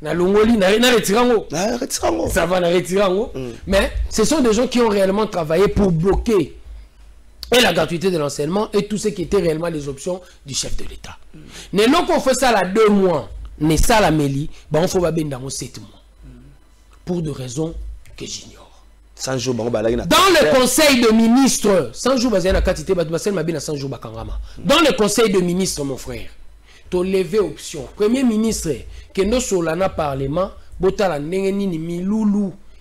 Na Longoli, na retirango. Ça va, na retirango. Mais ce sont des gens qui ont réellement travaillé pour bloquer et la gratuité de l'enseignement et tout ce qui était réellement les options du chef de l'État. Mais non qu'on fait ça là 2 mois. Mais ça la méli, on faut bien dans 7 mois. Pour des raisons que j'ignore. Dans le conseil de ministres, 100 jours, dans le conseil de ministres, mon frère, tu as levé option. Premier ministre, que nous sommes dans le parlement, il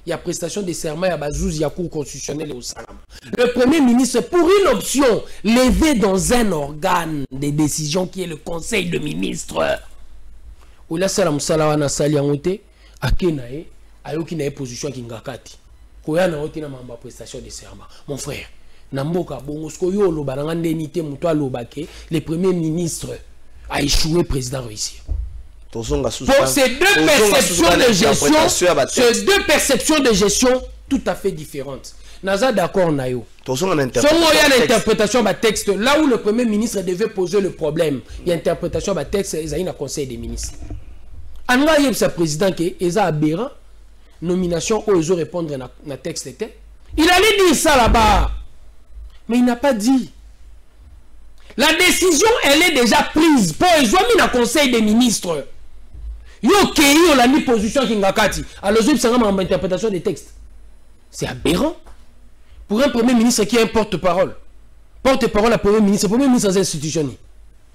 y a prestation de serment, il y a bazouz, il y a cour constitutionnel et au salam. Le premier ministre, pour une option, levé dans un organe de décision qui est le conseil de ministres. Ou la salam salawana saliangote akenae ayoki na position kingakati koya na otina mamba prestation de serment mon frère namboka bongo sko yo loba na ndenité muto alobake le premier ministre a échoué président réussir pour ces deux perceptions de gestion tout à fait différentes naza d'accord na yo l'interprétation de texte là où le premier ministre devait poser le problème il y a interprétation de texte ils ont un conseil des ministres anga yeb sa président qui est aberrant nomination où ils ont répondre na texte était il allait dire ça là-bas mais il n'a pas dit la décision elle est déjà prise pour ils ont mis dans conseil des ministres yo kei on a mis position kingakati alors je sais pas interprétation des textes c'est aberrant. Pour un premier ministre qui est un porte-parole à premier ministre des institutions.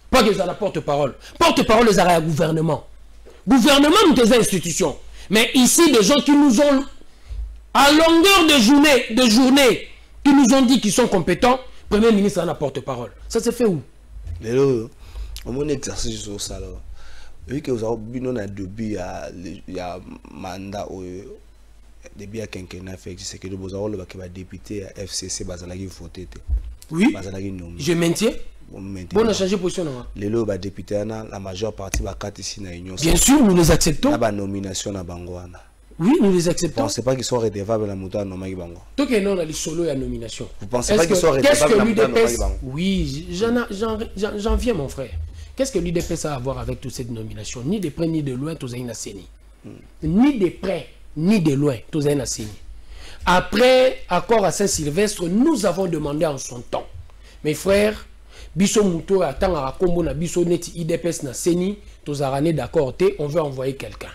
Pas que ça la porte-parole. Porte-parole des arrêts à gouvernement. Gouvernement des institutions. Mais ici, des gens qui nous ont, à longueur de journée, qui nous ont dit qu'ils sont compétents, premier ministre à la porte-parole. Ça se fait où? Mais là, on a un exercice sur ça. Oui, que vous avez vu, il y a mandat au début à quinquennat fait c'est que vous avez le député à FCC bazalaki voté. Oui. Je maintiens. Bon, on a changé de position. Les députés, la majeure partie va ici dans l'Union. Bien sûr, nous les acceptons. La nomination à Bangoana. Oui, nous les acceptons. Vous ne pensez pas qu'ils sont redevables à la mouton à Nomagi Bango? Tout que non, on a les solos et la nomination. Vous ne pensez pas qu'ils sont redevables à la mouton à Nomagi Bango? Oui, j'en viens, mon frère. Qu'est-ce que l'UDPS a à voir avec toute cette nomination? Ni de près ni de loin, tous une CENI. Ni de près ni de loin, tous une CENI. Après accord à Saint-Sylvestre, nous avons demandé en son temps. Mes frères, biso muto attend à combo na biso neti IDPS na CENI, tous arané d'accord, on veut envoyer quelqu'un.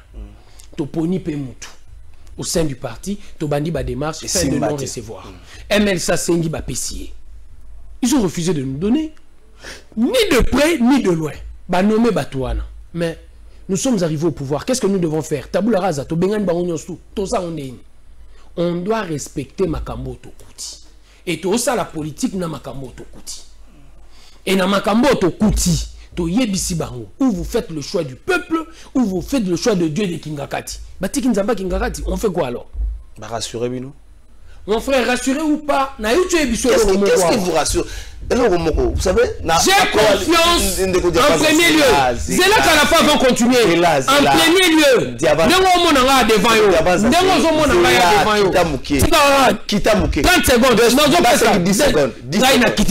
Toponi pe mutu. Au sein du parti, to bandi ba démarche, fin de non-recevoir. MLSA Sengi ba PCA. Ils ont refusé de nous donner. Ni de près, ni de loin. Ba nommé Batouana. Mais nous sommes arrivés au pouvoir. Qu'est-ce que nous devons faire? Taboula Raza, to bengan ba onyonstu, to sa ondeni. On doit respecter Makambo Tokuti. Et tout ça, la politique na Makambo Tokuti. Et na Makambo Tokuti, to yebisi bango, où vous faites le choix du peuple, où vous faites le choix de Dieu de Kingakati. Bati Kinzamba Kingakati, on fait quoi alors? Bah rassurez-vous, non? Mon frère, rassurez ou pas? Qu'est-ce qui vous rassure? Vous savez, j'ai confiance en premier lieu. C'est là qu'à la fin vont continuer. En premier lieu, devant 30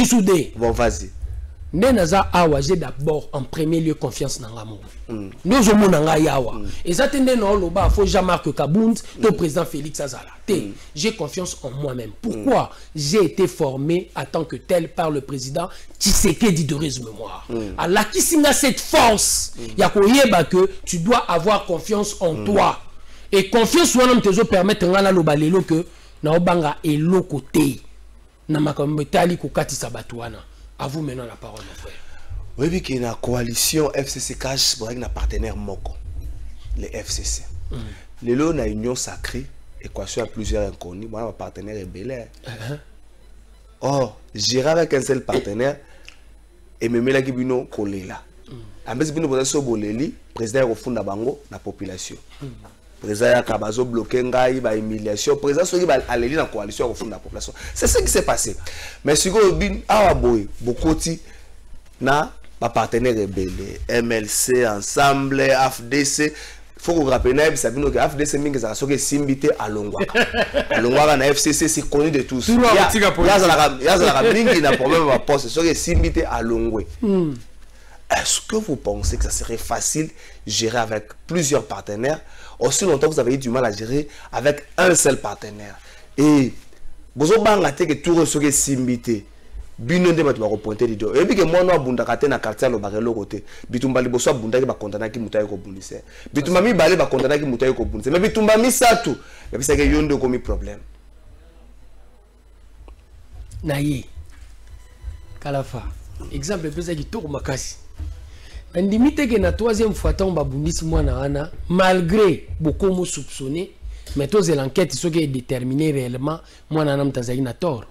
secondes. Bon, vas-y. J'ai d'abord en premier lieu confiance dans l'amour. Nous sommes dans yawa. Et ça tende non loba faut Jean-Marc Kabound, le président Félix Azala. J'ai confiance en moi-même. Pourquoi? J'ai été formé en tant que tel par le président Tshisekedi de mémoire. Alors qui signe cette force, yakoyeba que tu dois avoir confiance en toi. Et confiance ou te permettre ngala loba lelo que na obanga elo côté. Na makambo tali ko katisa batwana. À vous maintenant la parole, mon frère. Oui, oui, qu'il y a une coalition FCC cache pour un partenaire Moko, les FCC. Les lots, on a une union sacrée, équation à plusieurs inconnus. Moi, mon partenaire est Belair. Or, j'irai avec un seul partenaire et me mets la Gibino collé là. ambesi bino boza boleli président ko funda bango na population président ya kabazo bloqué ngai ba humiliation président soki ba aleli na coalition ko funda population c'est ce qui s'est passé mais siko bin awa boy bokoti na ba partenaires rebelle MLC ensemble AFDC faut qu'on rappelle na sabino que AFDC mingi za soki simbité alongwa na FCC c'est connu de tous ya za la mingi na problème ba poste soki simbité alongwe. Est-ce que vous pensez que ça serait facile de gérer avec plusieurs partenaires aussi longtemps que vous avez eu du mal à gérer avec un seul partenaire? Et vous avez que tout ce qui est simbité, bino de matu bako pointer du doigt. Et puis que moi no abunda kate na quartier lo barelo côté. Bitumba liboso abunda ki ba kontana ki mutaye ko bundise. Bitumba mi balé ba kontana ki mutaye ko bundise. Mais bitumba mi satu. Et puis c'est que yondo komi problème. Naye. Kalafa. Exemple pesa ki tour makasi. Ndimite que na troisième fois tant babundisi mwana wana malgré beaucoup mo soupçonné mais tous l'enquête ce qui est déterminé réellement mwana na mtazali na tort.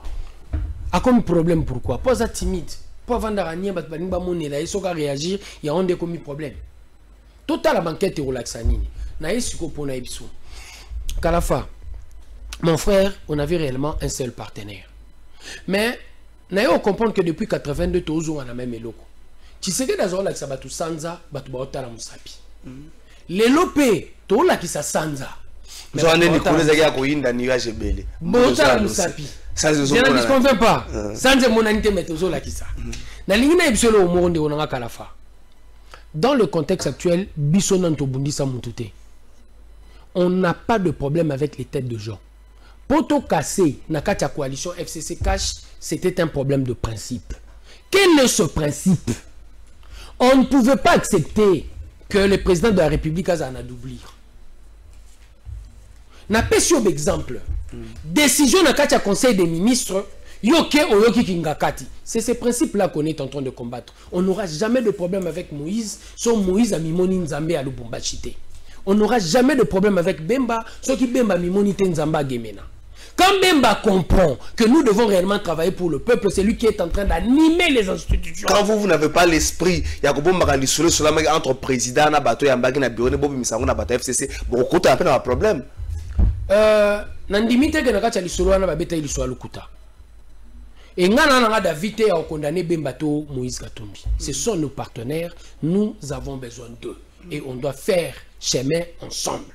A comme problème pourquoi? Pas ça timide. Pas vendre à nier ba monela et soka réagir il y a un des commis problème. Total la banquette est relaxanini. Na esiko pona ebiso. Kalafa. Mon frère, on avait réellement un seul partenaire. Mais na yo comprendre que depuis 82 tozo on a même eloko. Tu sais que dans la sabatu sanza batu baota la musapi. Les lopé to la ki sa sanza. Zo ane ni koleza ya ko inda ni ya jebele. Baota la musapi. Ça je ne convainc pas. Sanze monanité metozo la ki sa. Na lingina ebisolo o monde onanga Kalafa. Dans le contexte actuel, biso nanto bundisa mutute. On n'a pas de problème avec les têtes de gens. Poto cassé na kati ya coalition FCC cash, c'était un problème de principe. Quel est ce principe? On ne pouvait pas accepter que le président de la République a un adoublir. N'a pas sur exemple. Décision dans le conseil des ministres, c'est ce principe-là qu'on est en train de combattre. On n'aura jamais de problème avec Moïse, sauf Moïse a mimoni Nzambe à Lubumbachite. On n'aura jamais de problème avec Bemba, sauf qui Bemba mimoni Nzamba Gemena. Quand Bemba comprend que nous devons réellement travailler pour le peuple, c'est lui qui est en train d'animer les institutions. Quand vous n'avez pas l'esprit, il y a entre président et bateau et bureau de FCC, beaucoup de problème. Nandimite que nakati lisolo na babeta lisolo lukuta. Et ngana na David a condamné Bembato Moïse Katumbi. Ce sont nos partenaires, nous avons besoin d'eux et on doit faire chemin ensemble.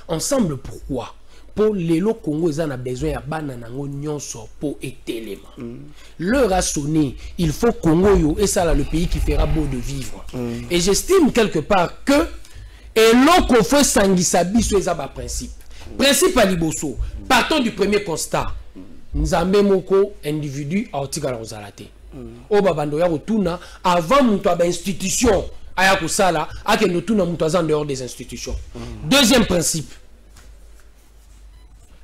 Ensemble pourquoi? Pour les lots Congo, ils ont besoin de banana pour ételement. L'heure a sonné, il faut Congo et ça là le pays qui fera beau de vivre. Et j'estime quelque part que et l'eau qu'on fait sangisabi sur les principe. Principe à Liboso. Partons du premier constat. Nous avons moko individu à Otigala Ozalate. Au babando ya rotuna avant muto ba institution aya ko sala ake no tuna muto en dehors des institutions. Deuxième principe.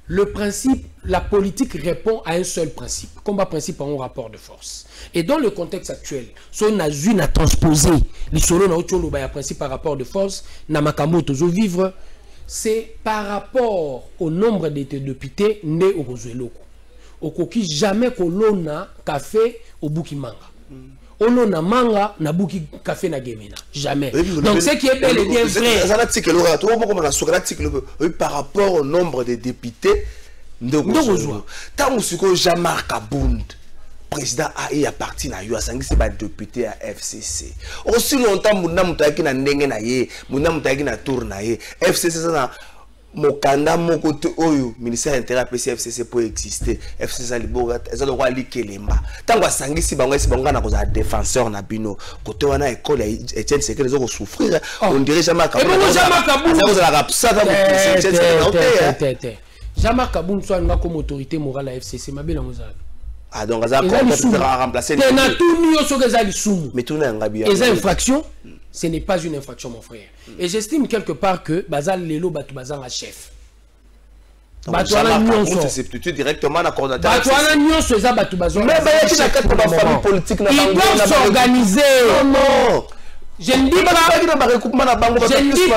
Le principe, la politique répond à un seul principe. Combat principe en rapport de force. Et dans le contexte actuel, si on a une à transposer les solos na otolo ba principe par rapport de force, na makambo tozo vivre, c'est par rapport au nombre de députés nés au Rozueloko. Au koki jamais kolona café au Bukimanga. Olona manga na buki café na gemena. Jamais. Donc ce qui est bel et bien vrai. Par rapport au nombre de députés, tant que Jean-Marc Kabound, président a parti na yo asangi se ba député à FCC. Aussi longtemps muna mutaki na ndenge na ye, muna mutaki na tour na ye. FCC ça mokanda moko te oyo ministère intérieur PCFCC pour exister FCC liboga eza lo kwa likelemba tango asangisi bango esi bango na ko za défenseur na bino côté wana école Etienne Sekele zo ko souffrir on dirait Jean-Marc Kabound ça la rapsata Jean-Marc Kabound soit nga comme autorité morale à FCC mabela moza ah donc ça a remplacé mais tout les infractions ce n'est pas une infraction mon frère et j'estime quelque part que bazal lelo batu bazanga chef batu ana nyonso c'est directement na coordinateur batu ana nyonso eza batu bazanga mais ba yaki na kati ba famille politique na ils doivent s'organiser non je ne dis pas je ne dis pas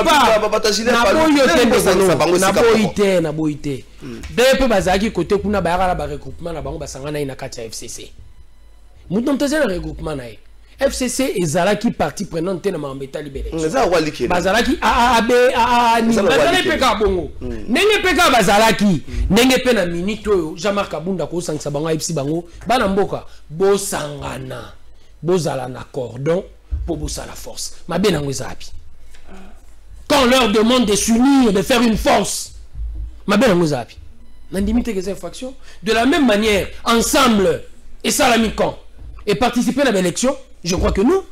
na boité depuis bazaki côté kuna ba yaka ba regroupement na bango basanga na ina kati ya FCC mutu mtazana regroupement na FCC et Zalaki parti prenant tena mambeta libéré. Bazalaki Bazalaki peka bongo. Nenge peka Bazalaki, nenge pena minito Jean-Marc Abunda ko sangisa bango ipsi bango bana mboka bo sangana. Bozala na cordon pour bosala la force. Ma bien zapi. Quand on leur demande de s'unir, de faire une force, ma bien zapi. N'indimite que ces infractions. De la même manière, ensemble, et ça l'a mis quand et participer à l'élection, je crois que nous,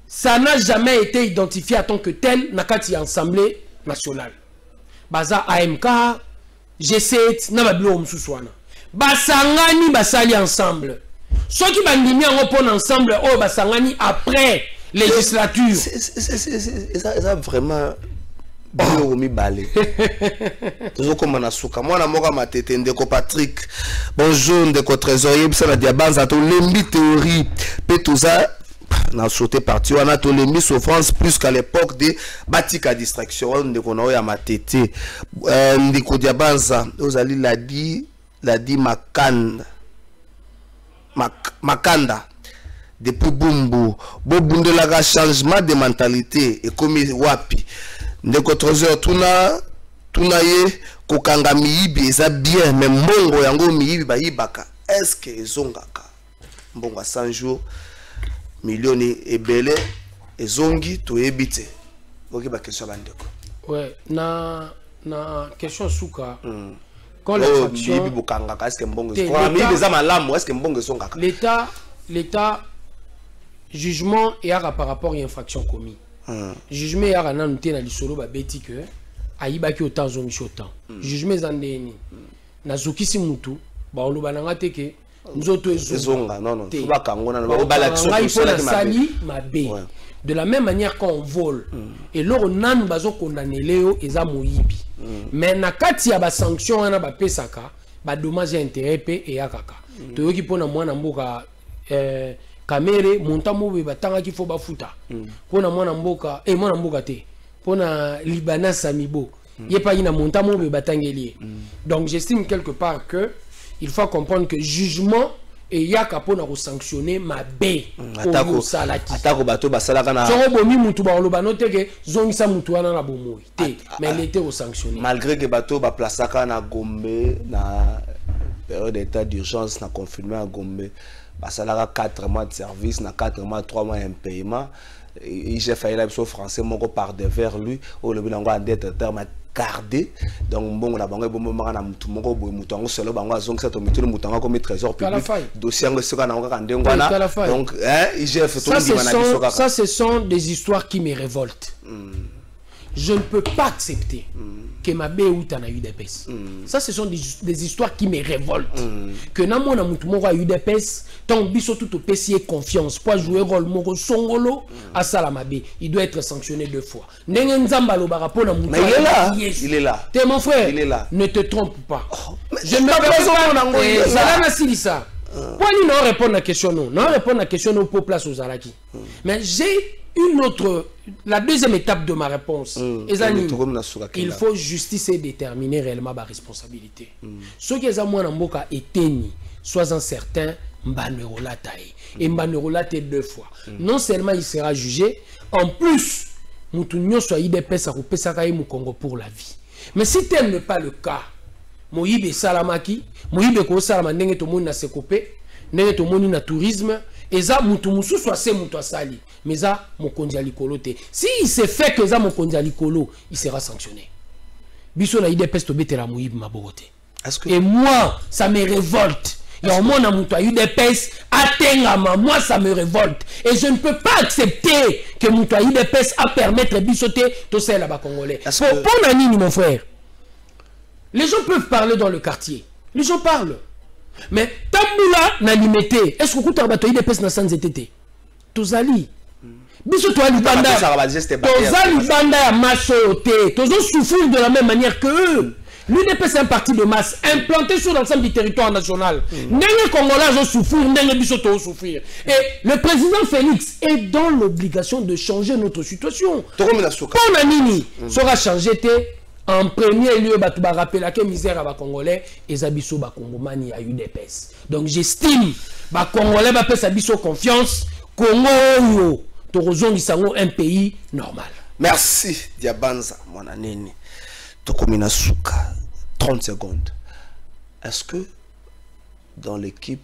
ça n'a jamais été identifié en tant que tel dans la Assemblée nationale. Baza AMK, G7, Nabablo Msouswana. Basangani basali ensemble. Ceux qui bandini en reponnent ensemble, oh basangani après législature. C'est vraiment bio mi balé. Toujours comme on a souka. Moi na moka matete ndeko Patrick. Bonjour ndeko trésorier bisa na diabanza to lembi théorie. Petouza na sauté parti on a to lembi souffrance plus qu'à l'époque de batika distraction ndeko na ya matete. Ndeko diabanza ozali la di Makanda depuis Bumbu Bobunde la changement de mentalité et comme wapi ndeko trésor tuna ye kokanga miibi eza bien mais mbongo yango miibi bayibaka est-ce que ezongaka mbongo 100 jours millions ebele ezongi to ebite boki ba question bandeko ouais na question souka quand l'État jugement et par rapport à l'infraction commise. Jugement et à noté dans l'isolo ba beti que aibaki autant zongi autant. Jugement zandeni na zokisi mutu ba oloba nanga teke nzoto ezonga non ba kangona ba sali mabe. De la même manière qu'on vole et lors nan bazo condamné léo eza moyibi. Mais na kati ya ba sanction wana ba pesaka ba dommage et intérêt pe et akaka to yoki pona mwana mboka kamere monta mobe batanga ki fo ba futa pona mwana mboka mwana mboka te pona Libana Samibo yepa ina monta mobe batangeli. Donc j'estime quelque part que il faut comprendre que jugement et yaka pona ko sanctionner ma bé atako salaki atako bato basalaka na so bomi mutu ba loba noteke zongisa mutu wana na bomoi te mais il était au sanctionné malgré que bato ba placaka na Gombe na période d'état d'urgence na confinement à Gombe basalaka 4 mois de service na 4 mois 3 mois impayement et j'ai failli la français moko par devers lui au le bilango en dette terme gardé donc bon la banque bon moment na mutu moko boy mutu ngo solo bango azong ça to mutu mutu ngo comme trésor public dossier ngo soka na ngo ka ndengwana donc IGF to ndimana ça ce sont des histoires qui me révoltent. Je ne peux pas accepter que ma béouta na UDPS. Ça, ce sont des histoires qui me révoltent. Que Namo na mutumo a UDPS, tant biso tout au PC confiance pour jouer rôle moko songolo à Salamabe. Il doit être sanctionné 2 fois. Nengenzamba lo barapo na mutumo. Mais il est là. Il est là. T'es mon frère. Il est là. Ne te trompe pas. Je ne peux pas. Zalana Silissa. Pourquoi il ne répond à la question non? Non répond à la question non pour place aux Zalaki. Mais j'ai une autre, la deuxième étape de ma réponse, il faut justice et déterminer réellement ma responsabilité. Ce qui est à moi dans Mboka éteigné, sois-en certain, Mbanerolatae. Et Mbanerolatae 2 fois. Non seulement il sera jugé, en plus, Moutounio soit IDPS à Pesakaï Moukongo pour la vie. Mais si tel n'est pas le cas, Moïbe Salamaki, Moïbe Ko Salamandenge to moun na sekopé, nenge to moun na tourisme, et ça Moutumusu soit c'est Moutouasali. Mais ça, mon kondialikolo te. Si il s'est fait que ça, mon kondialikolo, il sera sanctionné. Biso la IDPS to bete la Moïbe Maborote. Et moi, ça me révolte. Il y a un monde à Moutoua UDPS, atteignama, moi ça me révolte. Et je ne peux pas accepter que Moutoua UDPS a permettre bisoter tout ça là-bas congolais. Pour Nani, mon frère, les gens peuvent parler dans le quartier. Les gens parlent. Mais Tamboula n'a limité. Est-ce que vous avez dit UDPS n'a sans été? Tozali. Biso to Alibanda. Tozali Banda ya machoté. Tozo souffrir de la même manière que eux. L'UDPS est un parti de masse implanté sur l'ensemble du territoire national. N'est-ce Congolais ont souffert, n'est-ce Biso to souffrir. Et le président Félix est dans l'obligation de changer notre situation. Pour Nanini sera changé en premier lieu, tu vas rappeler la misère à Congolais et Zabiso Bakongomani à UDPS. Donc j'estime que Congolais va faire Zabiso confiance. Congo yo un pays normal. Merci Diabanza mon anene. Tokomina Souka 30 secondes. Est-ce que dans l'équipe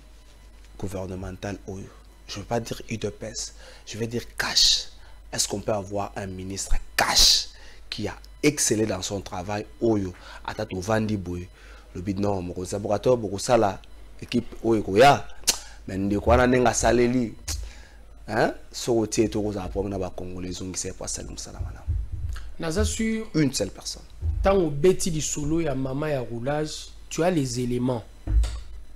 gouvernementale Oyo, je ne veux pas dire UDPS, je vais dire cash, est-ce qu'on peut avoir un ministre cash qui a excellé dans son travail Oyo Atato Vandi Boy le bid non mon collaborateur beaucoup ça la équipe Oyo Koya mais ndi kwana nenga saleli hein so tie to za pour na ba congolais on qui sait pas salim salamana naza sur une seule personne tant au beti di solo ya mama ya roulage tu as les éléments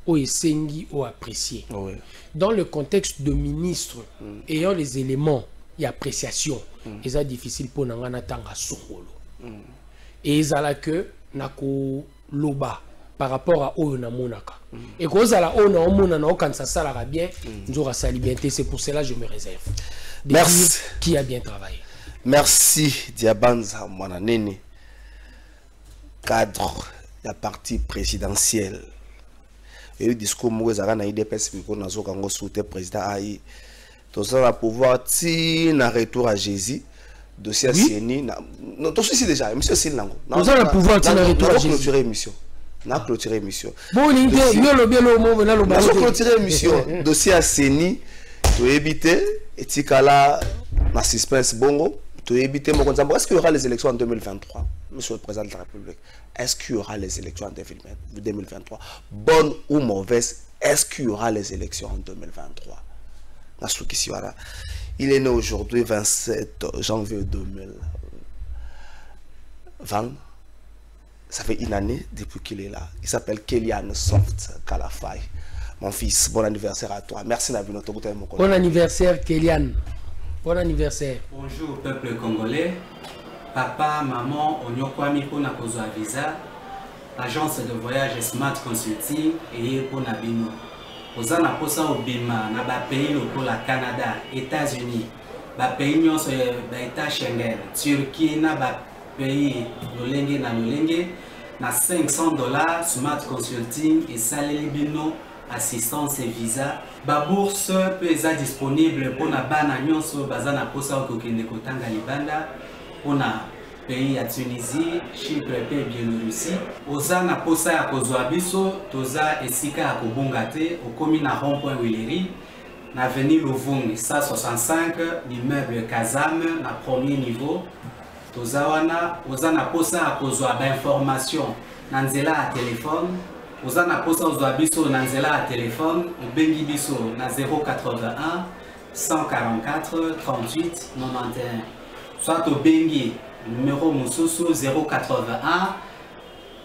au esengi au apprécié oui. Dans le contexte de ministre ayant les éléments et appréciation et ça difficile pour nangana tanga songolo et ça là que nako loba par rapport à oyo na monaka et cause à la o na mona na quand ça sala bien nzora sali bien c'est pour cela je me réserve de merci qui a bien travaillé. Merci Diabanza mwana nene cadre la partie présidentielle et le discours Mouezara na IDPS Miko Nazo Kango souté président AI tout ça va pouvoir ti na retour à Jésus dossier CNI non tout ceci déjà monsieur Silango nous allons pouvoir ti na retour à Jésus clôturer émission na clôturer émission bon l'idée yo lo bien lo mo na lo ba clôturer émission dossier à CNI to éviter etikala na suspense bongo to éviter mon compte. Est-ce qu'il y aura les élections en 2023 monsieur le président de la République? Est-ce qu'il y aura les élections en 2023? Bonne ou mauvaise, est-ce qu'il y aura les élections en 2023? Il est né aujourd'hui 27 janvier 2020. Ça fait une année depuis qu'il est là. Il s'appelle Kélian Soft Kalafay. Mon fils, bon anniversaire à toi. Merci Nabino. Bon anniversaire Kélian. Bon anniversaire. Bonjour peuple congolais. Papa, maman, onyokwami pour na kozwa visa. Agence de voyage Smart Consulting et pour Nabino. Ozana posa obima na ba pays pour la Canada, États-Unis, ba pays nyonso ba État Schengen, Turquie na ba pays lolenge na $500 Smart Consulting et saleli bino assistance et visa. Ba bourse peut être disponible pour na bana nyonso bazana posa okokende kotanga libanda pour na pays à Tunisie, Chypre et Biélorussie. Ozana posa ya kozwa biso toza esika ya kobongate okomi na rond-point Willery na avenue Louvungi 165 l'immeuble Kazam na premier niveau. Toza wana ozana posa ya kozwa ba information na nzela ya téléphone. Ozana posa ozwa biso na nzela ya téléphone obengi biso na 081 144 38 91 soit obengi numéro Moussousou 081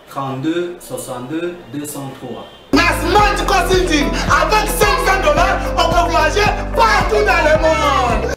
32 62 203. Smart Consulting, avec $500, on peut voyager partout dans le monde.